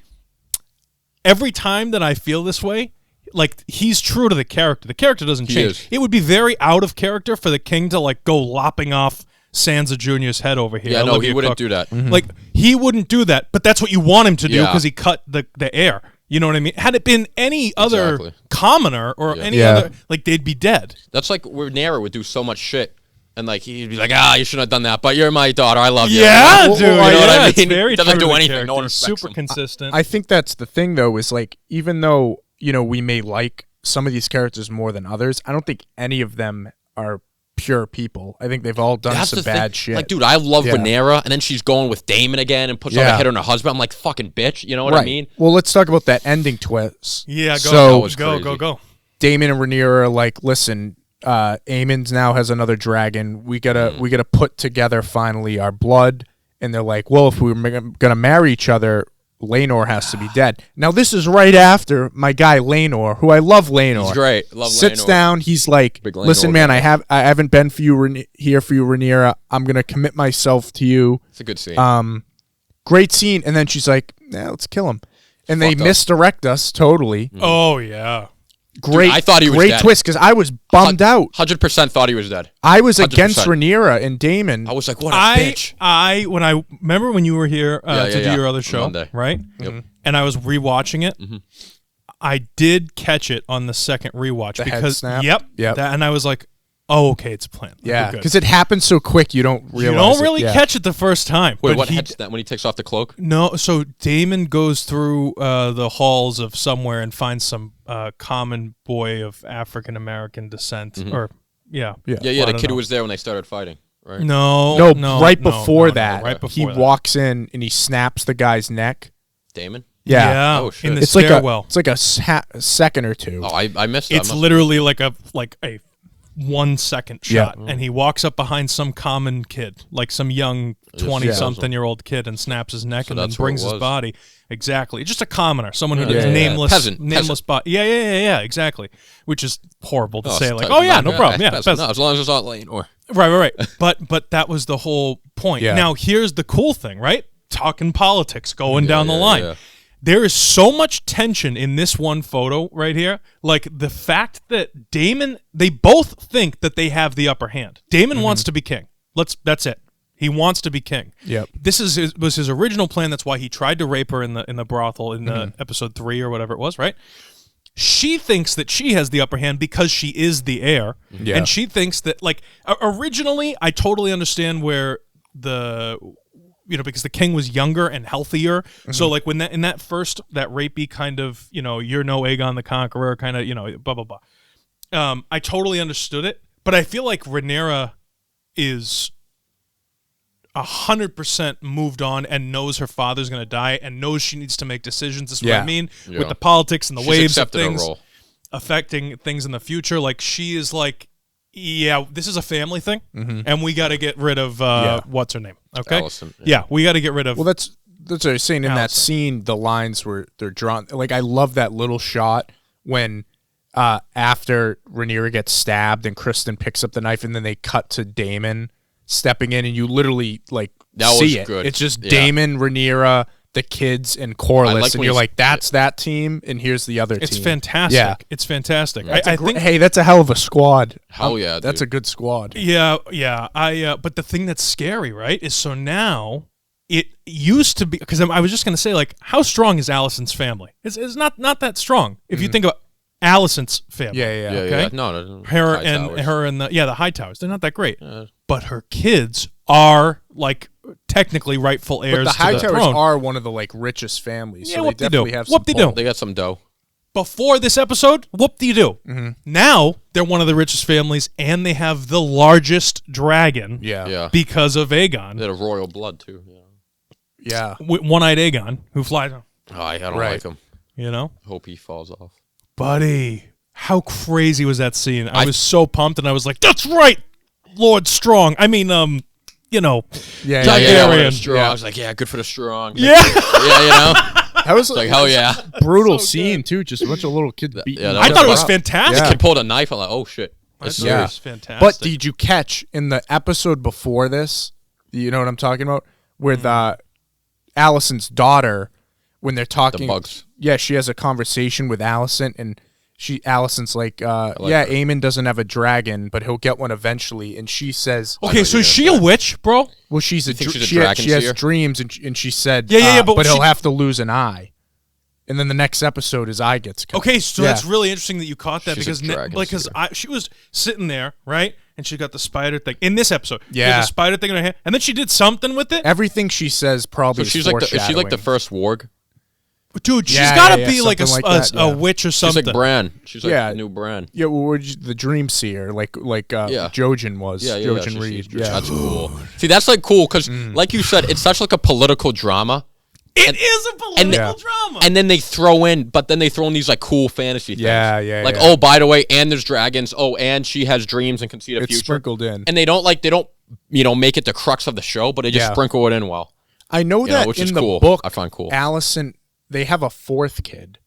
Every time that I feel this way, like he's true to the character. The character doesn't change. It would be very out of character for the king to like go lopping off Sansa Jr.'s head over here. Yeah, no, he wouldn't do that. Like, he wouldn't do that, but that's what you want him to do because he cut the heir. You know what I mean? Had it been any other commoner or any other, like, they'd be dead. That's like where Rhaenyra would do so much shit. And, like, he'd be like, you shouldn't have done that, but you're my daughter. I love you. Yeah, dude. You know what I mean? It's very He doesn't true do to anything. No one character. respects Super him. consistent. I think that's the thing, though, is, like, even though, you know, we may like some of these characters more than others, I don't think any of them are pure people. I think they've all done some bad shit. Like, dude, I love Rhaenyra, and then she's going with Daemon again and puts all the hit on her husband. I'm like, fucking bitch. You know what I mean? Well, let's talk about that ending twist. Yeah, go. Go. Daemon and Rhaenyra are like, listen, Aemon now has another dragon. We gotta put together finally our blood. And they're like, well, if we're gonna marry each other, Laenor has to be dead. Now, this is right after my guy Laenor, who I love. Laenor, he's great. Love sits Laenor. down. He's like, listen, man, I haven't been here for you, Rhaenyra. I'm gonna commit myself to you. It's a good scene. Great scene. And then she's like, let's kill him. And they Fucked up. misdirect us totally. Oh, yeah. Great. Dude, I thought he was great dead. twist because I was bummed out. 100% thought he was dead. I was 100%. against Rhaenyra and Daemon. I was like, what a bitch. When I remember when you were here to do your other show, Monday. right? Yep. And I was rewatching it. I did catch it on the second rewatch The head because snap? Yep. And I was like, oh, okay, it's a plan. Yeah, because it happens so quick you don't realize. You don't really it. catch it the first time. Wait, but what head's that when he takes off the cloak? No, so Daemon goes through the halls of somewhere and finds some common boy of African American descent, or Yeah, I the don't kid know. who was there when they started fighting, right? No, right before that, right before he that. walks in and he snaps the guy's neck. Damon? Yeah. Oh, shit. in the It's stairwell. like a second or two. Oh, I missed that. It's literally like a 1 second Yeah. shot, and he walks up behind some common kid, like some young 20-something-year-old kid, and snaps his neck, and then that's where it brings his was. body. Exactly, just a commoner, someone who Yeah, does yeah, yeah. nameless, Peasant. body. Yeah, exactly. Which is horrible to say. it's Like, type- oh yeah, no problem. Yeah, peasant. peasant. No, as long as it's not Laenor. Right. But that was the whole point. Yeah. Now here's the cool thing, right? Talking politics, going down the yeah, line. yeah. There is so much tension in this one photo right here. Like the fact that Daemon, they both think that they have the upper hand. Daemon wants to be king. That's it. He wants to be king. Yep. This was his original plan. That's why he tried to rape her in the brothel in the episode 3 or whatever it was, right? She thinks that she has the upper hand because she is the heir. Yeah. And she thinks that, like, originally, I totally understand where because the king was younger and healthier. So, like, when in that rapey kind of, you're no Aegon the Conqueror kind of, blah, blah, blah. I totally understood it. But I feel like Rhaenyra is 100% moved on and knows her father's going to die and knows she needs to make decisions. This is what I mean with the politics and the waves of things affecting things in the future. Like, she is like, this is a family thing, and we got to get rid of what's her name? Okay, Alicent, we got to get rid of. Well, that's what I was saying. In that scene, the lines they're drawn. Like, I love that little shot when after Rhaenyra gets stabbed and Kristen picks up the knife, and then they cut to Daemon stepping in, and you literally see it. Good. It's just Daemon, Rhaenyra, the kids, and Corlys, and you're like, that's that team, and here's the other team. It's fantastic. Yeah. It's fantastic. I think, hey, that's a hell of a squad. Hell yeah, that's dude. a good squad. Yeah. But the thing that's scary, right, is so now it used to be, because I was just going to say, like, how strong is Alicent's family? It's not that strong if you think about Alicent's family. Yeah. Yeah. No, Her and the Hightowers, they're not that great. But her kids are, like, technically rightful heirs But the to the Hightowers throne. are one of the richest families. Yeah, so whoop they de do. definitely have Whoop some de do. pull. They got some dough. Before this episode, whoop-de-doo. Now, they're one of the richest families, and they have the largest dragon Yeah. because of Aegon. They had a royal blood, too. Yeah. One-eyed Aegon, who flies, Oh, I don't Right. like him. Hope he falls off. Buddy, how crazy was that scene? I was so pumped, and I was like, that's right, Lord Strong. I mean, Yeah. Targaryen. Strong. Yeah. I was like, good for the strong. Yeah. That was Like, hell yeah. brutal scene too. Just a bunch of little kids beating. Yeah, that I was thought it was rough. fantastic. Yeah. Kid pulled a knife. I'm like, oh shit. That's It serious. was fantastic. But did you catch in the episode before this? You know what I'm talking about? Where the Alicent's daughter, when they're talking, The bugs. Yeah, she has a conversation with Alicent, and Allison's like, Eamon doesn't have a dragon, but he'll get one eventually. And she says, okay, so is she a witch, bro? Well, she has dreams, and she said, but he'll have to lose an eye. And then the next episode, his eye gets cut. Okay, so that's really interesting that you caught that because she was sitting there, right? And she got the spider thing in this episode. Yeah, she had the spider thing in her hand, and then she did something with it. Everything she says probably. So is she like the first warg? Dude, she's got to be like a witch or something. She's like Bran. She's like a new Bran. Yeah, well, the Dream Seer, like Jojen was. Jojen Reed. Yeah, that's cool. See, that's like cool because, like you said, it's such like a political drama. It is a political drama. And then they throw in these like cool fantasy things. Yeah. Like, oh, by the way, and there's dragons. Oh, and she has dreams and can see the future. It's sprinkled in. And they don't make it the crux of the show, but they just sprinkle it in well. I know that which in is the cool. book, I find cool. Allison, they have a fourth kid,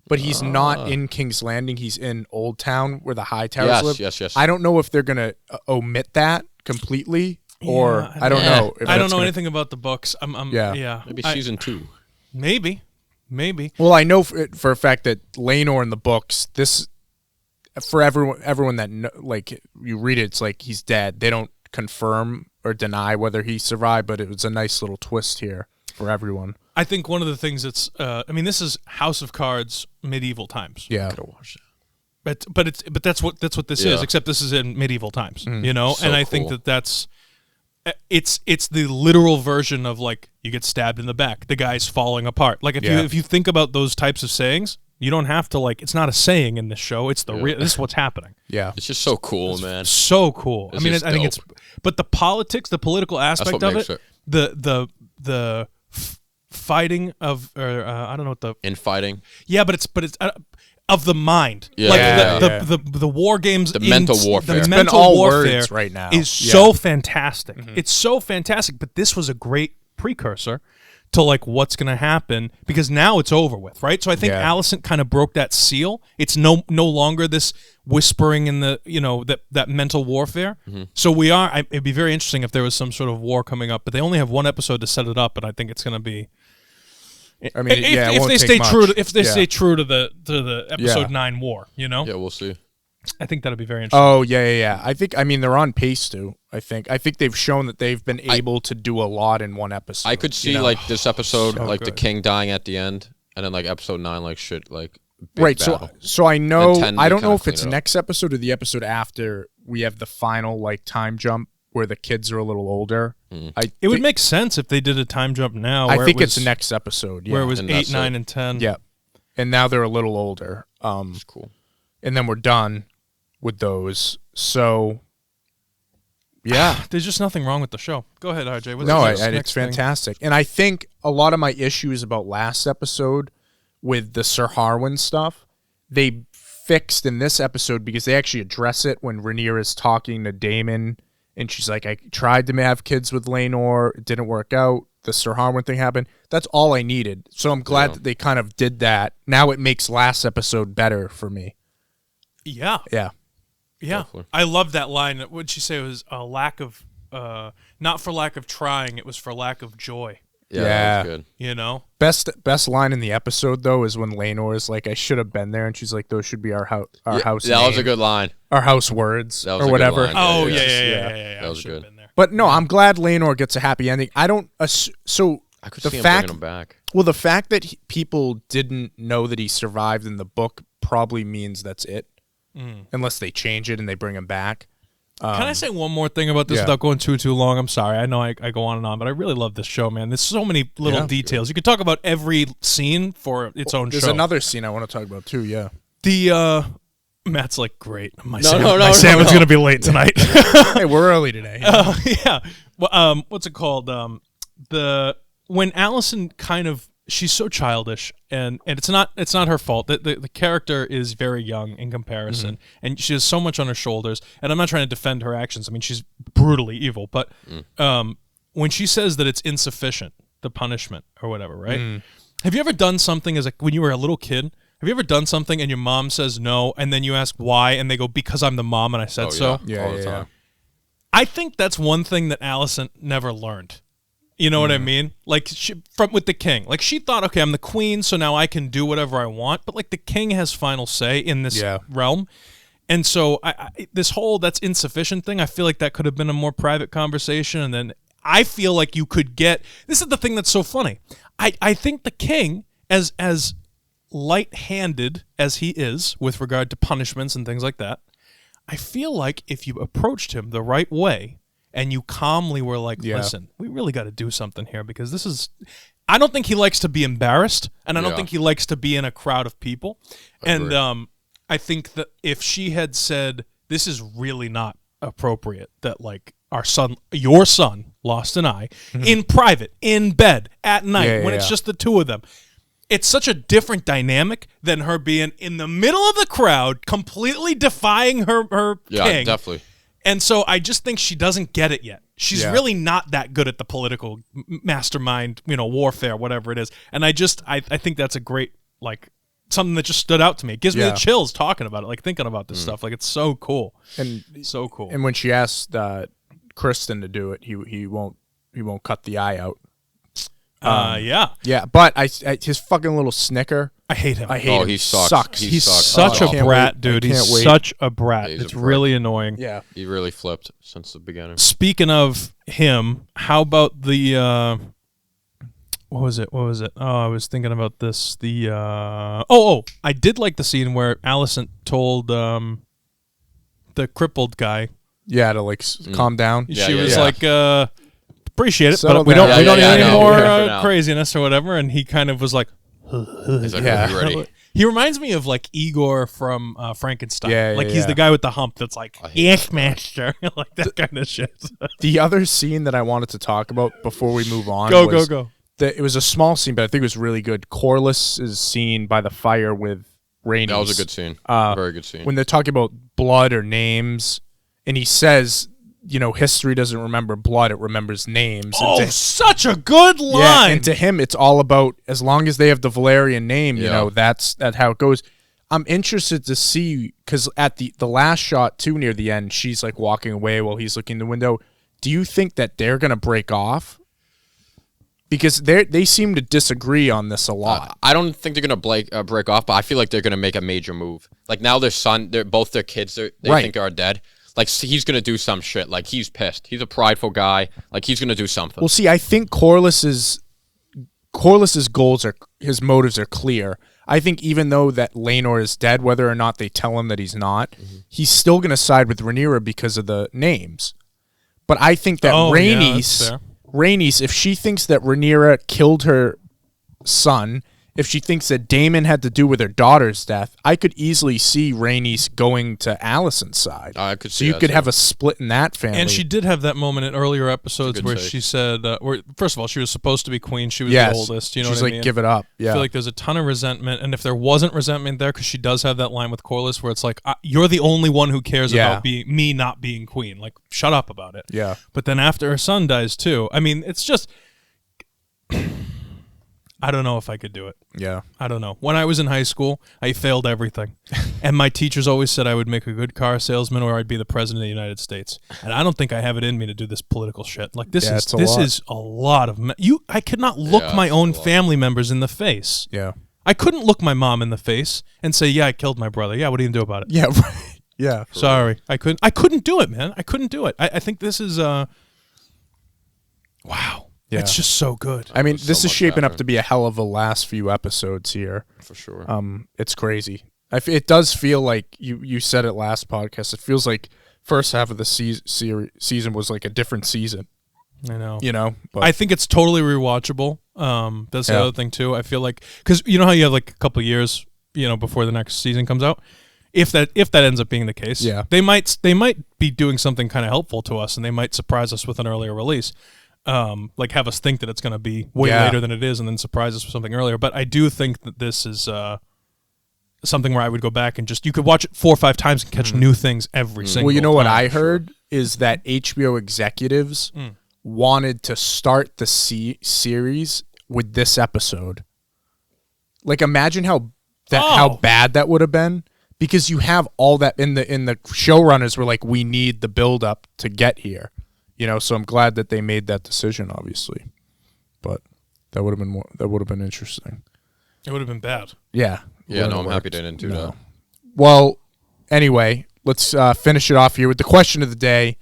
but he's not in King's Landing. He's in Old Town where the Hightowers live. Yes. I don't know if they're gonna omit that completely, or I don't know. I don't know anything about the books. Maybe season 2. Maybe. Well, I know for a fact that Laenor in the books, this for everyone that you read it, it's like he's dead. They don't confirm or deny whether he survived, but it was a nice little twist here for everyone. I think one of the things that's, this is House of Cards medieval times. Yeah, I gotta watch that. But that's what this is. Except this is in medieval times, So and I think that's. It's the literal version of like you get stabbed in the back, the guy's falling apart. Like if you think about those types of sayings, you don't have to it's not a saying in this show. It's this is what's happening. Yeah, it's just so cool, man. So cool. I think it's, but the political aspect of it, the fighting of, I don't know what the infighting. Yeah, but it's of the mind, the war games, the mental warfare. The mental warfare right now is so fantastic. Mm-hmm. It's so fantastic. But this was a great precursor to what's going to happen because now it's over with, right? So I think Allison kind of broke that seal. It's no longer this whispering in the that mental warfare. Mm-hmm. So it'd be very interesting if there was some sort of war coming up, but they only have one episode to set it up, and I think it's going to be. I mean, if they stay true to the episode 9 war, Yeah, we'll see. I think that'll be very interesting. Oh yeah. I think they're on pace to. I think they've shown that they've been able to do a lot in one episode. I could see this episode, the king dying at the end, and then episode 9, big right. battle. So I know I don't know if it's next episode or the episode after we have the final time jump where the kids are a little older. It would make sense if they did a time jump now. I think it's next episode. Yeah. Where it was 8, 9, and 10. Yeah. And now they're a little older. That's cool. And then we're done with those. So, yeah. There's just nothing wrong with the show. Go ahead, RJ. It's fantastic. And I think a lot of my issues about last episode with the Sir Harwin stuff, they fixed in this episode because they actually address it when Rhaenyra is talking to Daemon. And she's like, I tried to have kids with Laenor. It didn't work out. The Sir Harwin thing happened. That's all I needed. So I'm glad that they kind of did that. Now it makes last episode better for me. Yeah. Yeah. Yeah. Definitely. I love that line. What did she say? It was a lack of, not for lack of trying. It was for lack of joy. Yeah. That was good. Best line in the episode, though, is when Laenor is like, I should have been there. And she's like, those should be our house That name. Was a good line. Our house words or whatever. Oh, yeah. That was good. But no, I'm glad Laenor gets a happy ending. I don't. I could see him bringing him back. Well, the fact that people didn't know that he survived in the book probably means that's it, unless they change it and they bring him back. Can I say one more thing about this without going too long? I'm sorry. I know I go on and on, but I really love this show, man. There's so many little details. You could talk about every scene for its own show. There's another scene I want to talk about too, yeah. Matt's like, great. My salmon's going to be late tonight. Hey, we're early today. Yeah. Well, what's it called? When Allison she's so childish, and it's not her fault. The character is very young in comparison, and she has so much on her shoulders. And I'm not trying to defend her actions. I mean, she's brutally evil. But when she says that it's insufficient, the punishment or whatever, right? Have you ever done something when you were a little kid? Have you ever done something and your mom says no, and then you ask why, and they go, because I'm the mom and I said so? Yeah, all the time. I think that's one thing that Allison never learned. You know what I mean? Like with the king. Like she thought, okay, I'm the queen, so now I can do whatever I want. But like the king has final say in this realm. And so this whole that's insufficient thing, I feel like that could have been a more private conversation. And then I feel like you could get, this is the thing that's so funny. I think the king, as light-handed as he is with regard to punishments and things like that, I feel like if you approached him the right way, and you calmly were like, listen, we really got to do something here because this is... I don't think he likes to be embarrassed, and I don't think he likes to be in a crowd of people. And I think that if she had said, this is really not appropriate, that like your son lost an eye in private, in bed, at night, when it's just the two of them. It's such a different dynamic than her being in the middle of the crowd, completely defying her king. Yeah, definitely. And so I just think she doesn't get it yet. She's really not that good at the political mastermind, warfare, whatever it is. And I think that's a great, like, something that just stood out to me. It gives me the chills talking about it, like thinking about this stuff. Like, it's so cool. And so cool. And when she asked Kristen to do it, he won't cut the eye out. Yeah, but his fucking little snicker. I hate him. Him. He sucks. He's such a brat, dude. He's such a brat. He's it's a brat. really annoying. Yeah. He really flipped since the beginning. Speaking of him, how about the what was it? Oh, I was thinking about this. The I did like the scene where Allison told the crippled guy. Yeah, to like calm down. She was like, appreciate it, Settle but we don't down. need any no, more craziness or whatever. And he kind of was like, He's like, are you ready? He reminds me of like Igor from Frankenstein. He's the guy with the hump that's like, yes, master. Like that kind of shit. The other scene that I wanted to talk about before we move on Go. It was a small scene, but I think it was really good. Corliss is seen by the fire with Rhaenys. That was a good scene. Very good scene. When they're talking about blood or names, and he says, history doesn't remember blood, it remembers names. Such a good line. Yeah, and to him, it's all about, as long as they have the Valerian name, that's how it goes. I'm interested to see, because at the last shot, too, near the end, she's like walking away while he's looking in the window. Do you think that they're going to break off? Because they seem to disagree on this a lot. I don't think they're going to break off, but I feel like they're going to make a major move. Like now both their kids, they think are dead. Like, he's going to do some shit. Like, he's pissed. He's a prideful guy. Like, he's going to do something. Well, see, I think Corliss's goals his motives are clear. I think even though that Laenor is dead, whether or not they tell him that he's not, he's still going to side with Rhaenyra because of the names. But I think that Rhaenys, if she thinks that Rhaenyra killed her son, if she thinks that Daemon had to do with her daughter's death, I could easily see Rhaenys going to Alicent's side. I could see so you could have a split in that family. And she did have that moment in earlier episodes where she said, first of all, she was supposed to be queen. She was the oldest. You know she's what I mean? Give it up. Yeah. I feel like there's a ton of resentment. And if there wasn't resentment there, because she does have that line with Corlys where it's like, you're the only one who cares about me not being queen. Like, shut up about it. Yeah. But then after her son dies too, I mean, it's just... I don't know if I could do it. Yeah. I don't know. When I was in high school, I failed everything. And my teachers always said I would make a good car salesman or I'd be the president of the United States. And I don't think I have it in me to do this political shit. Like, this is a lot of... I could not look my own family members in the face. Yeah. I couldn't look my mom in the face and say, yeah, I killed my brother. Yeah, what are you going to do about it? Yeah, right. Yeah. Sorry. I couldn't do it, man. I couldn't do it. I think this is... Wow. Yeah. It's just so good. I mean, this is shaping up to be a hell of a last few episodes here. For sure. It's crazy. It does feel like, you said it last podcast, it feels like first half of the season was like a different season. I know. But I think it's totally rewatchable. That's the other thing, too. I feel like, because you know how you have like a couple years, before the next season comes out? If that ends up being the case, they might be doing something kind of helpful to us, and they might surprise us with an earlier release. Like have us think that it's going to be way later than it is and then surprise us with something earlier. But I do think that this is something where I would go back and you could watch it 4 or 5 times and catch new things every single time. Well, you know what I heard is that HBO executives wanted to start the series with this episode. Like, imagine how bad that would have been, because you have all that in the showrunners were like, we need the build up to get here. So I'm glad that they made that decision, obviously. but that would have been interesting. It would have been bad. Yeah. Yeah, no, I'm happy they didn't do that. Well, anyway, let's finish it off here with the question of the day.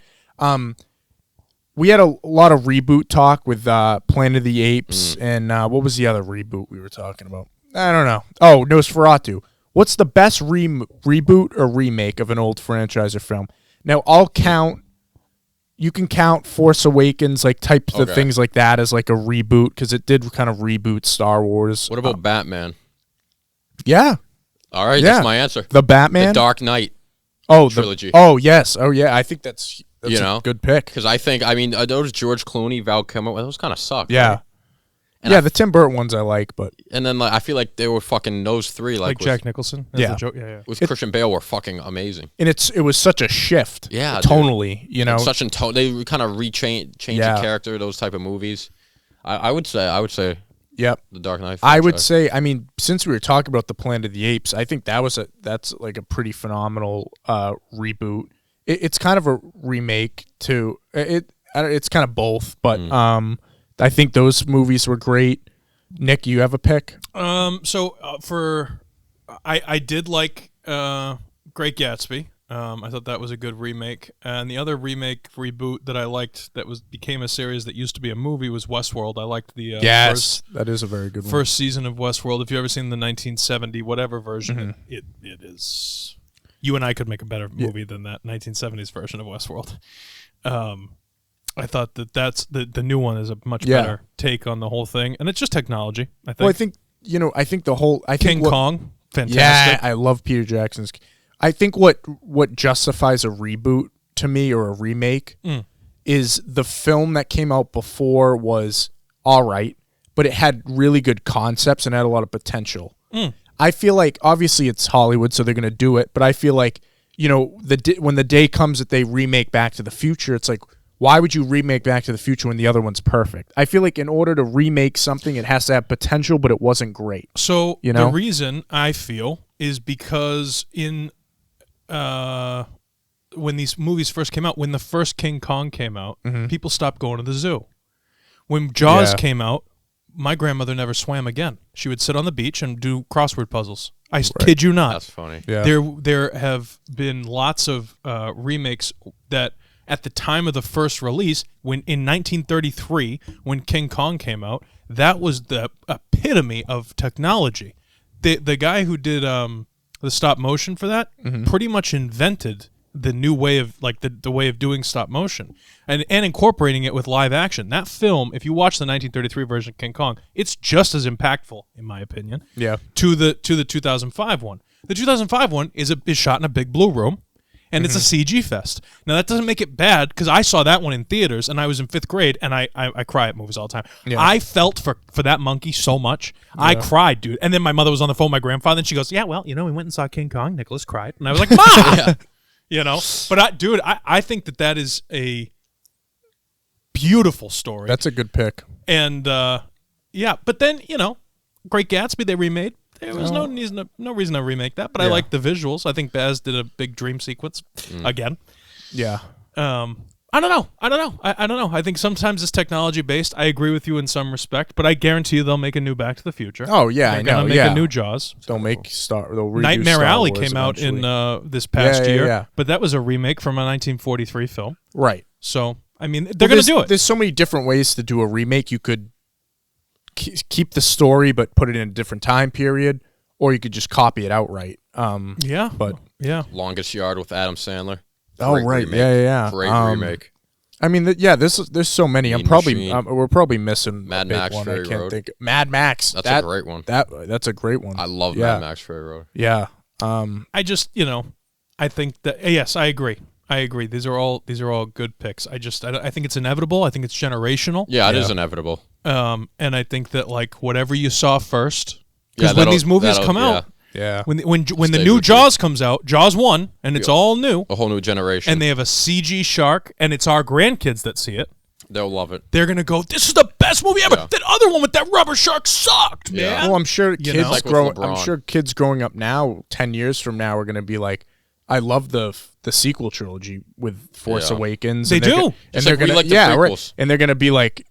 We had a lot of reboot talk with Planet of the Apes, and what was the other reboot we were talking about? I don't know. Oh, Nosferatu. What's the best reboot or remake of an old franchise or film? Now, you can count Force Awakens, like types of things like that as like a reboot, because it did kind of reboot Star Wars. What about Batman? Yeah. All right, that's my answer. The Batman? The Dark Knight trilogy. Yes. Oh, yeah. I think that's a good pick. Because those George Clooney, Val Kilmer, those kind of suck. Yeah. Right? The Tim Burton ones I like, but... And then I feel like they were fucking those three. Like Jack Nicholson? Yeah. With Christian Bale were fucking amazing. And it was such a shift. Yeah, tonally, dude. They kind of change the character, those type of movies. I would say... Yep. The Dark Knight franchise. I would say, since we were talking about the Planet of the Apes, I think that's like a pretty phenomenal reboot. It's kind of a remake too. It's kind of both, but I think those movies were great. Nick, you have a pick? I did like Great Gatsby. I thought that was a good remake. And the other reboot that I liked that became a series that used to be a movie was Westworld. I liked the that is a very good one. First season of Westworld. If you've ever seen the 1970 whatever version, it is. You and I could make a better movie than that 1970s version of Westworld. I thought that's the new one is a much better take on the whole thing, and it's just technology. I think. Well, I think the whole King Kong, fantastic. Yeah, I love Peter Jackson's. I think what justifies a reboot to me or a remake is the film that came out before was all right, but it had really good concepts and had a lot of potential. I feel like obviously it's Hollywood, so they're going to do it, but I feel like when the day comes that they remake Back to the Future, it's like, why would you remake Back to the Future when the other one's perfect? I feel like in order to remake something, it has to have potential, but it wasn't great. So the reason I feel is because when these movies first came out, when the first King Kong came out, people stopped going to the zoo. When Jaws came out, my grandmother never swam again. She would sit on the beach and do crossword puzzles. I kid you not. That's funny. Yeah. There have been lots of remakes that at the time of the first release, in 1933, when King Kong came out, that was the epitome of technology. The guy who did the stop motion for that pretty much invented the new way of the way of doing stop motion and incorporating it with live action. That film, if you watch the 1933 version of King Kong, it's just as impactful, in my opinion. Yeah. To the 2005 one. The 2005 one is shot in a big blue room, and it's a CG fest. Now that doesn't make it bad because I saw that one in theaters and I was in 5th grade and I cry at movies all the time. Yeah. I felt for that monkey so much. Yeah. I cried, dude. And then my mother was on the phone with my grandfather and she goes, "Yeah, well, we went and saw King Kong. Nicholas cried." And I was like, "Mom!" But I think that is a beautiful story. That's a good pick. And but then, Great Gatsby they remade. There was no reason to remake that, but I like the visuals. I think Baz did a big dream sequence again. Yeah. I don't know. I don't know. I think sometimes it's technology based. I agree with you in some respect, but I guarantee you they'll make a new Back to the Future. Oh yeah, I know. They'll make a new Jaws. They'll redo Nightmare Star Alley Wars came out in eventually. this past year, yeah. but that was a remake from a 1943 film. Right. So they're going to do it. There's so many different ways to do a remake. You could keep the story but put it in a different time period, or you could just copy it outright. Longest Yard with Adam Sandler. Great remake. Yeah. Great remake. There's so many. We're probably missing Mad Max one. Fury I can't Road. think. Mad Max. That's a great one. That's a great one. I love Mad Max Fury Road. Yeah. I just I think that yes, I agree. These are all good picks. I think it's inevitable. I think it's generational. Yeah, it is inevitable. And I think that whatever you saw first, because when these movies come out, when the new Jaws comes out, Jaws 1, and it's all new, a whole new generation, and they have a CG shark, and it's our grandkids that see it. They'll love it. They're gonna go, "This is the best movie ever." Yeah. That other one with that rubber shark sucked, man. Well, I'm sure kids growing up now, 10 years from now, are gonna be like, I love the sequel trilogy with Force Awakens. They do. And they're gonna and they're gonna be like,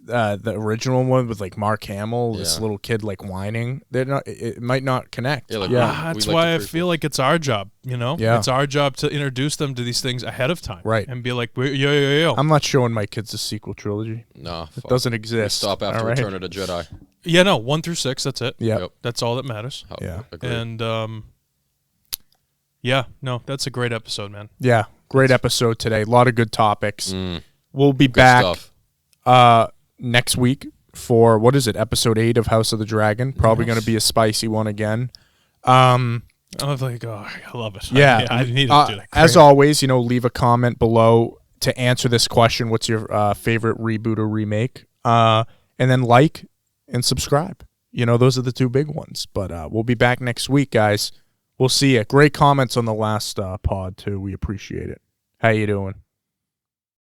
the original one with like Mark Hamill, this little kid like whining, they're not. It might not connect. Yeah, like, that's why I feel like it's our job. Yeah. It's our job to introduce them to these things ahead of time, right? And be like, yo. I'm not showing my kids a sequel trilogy. No, it doesn't exist. We stop after Return of the Jedi. Yeah, no, 1 through 6. That's it. Yep. That's all that matters. Yeah, agreed. And yeah, no, that's a great episode, man. Yeah, great episode today. A lot of good topics. We'll be Good back stuff. Next week for, what is it, episode 8 of House of the Dragon. Probably going to be a spicy one again. I was like, oh, I love it. Yeah. I need to do that. As always, leave a comment below to answer this question. What's your favorite reboot or remake? And then like and subscribe. Those are the 2 big ones. But we'll be back next week, guys. We'll see you. Great comments on the last pod, too. We appreciate it. How you doing?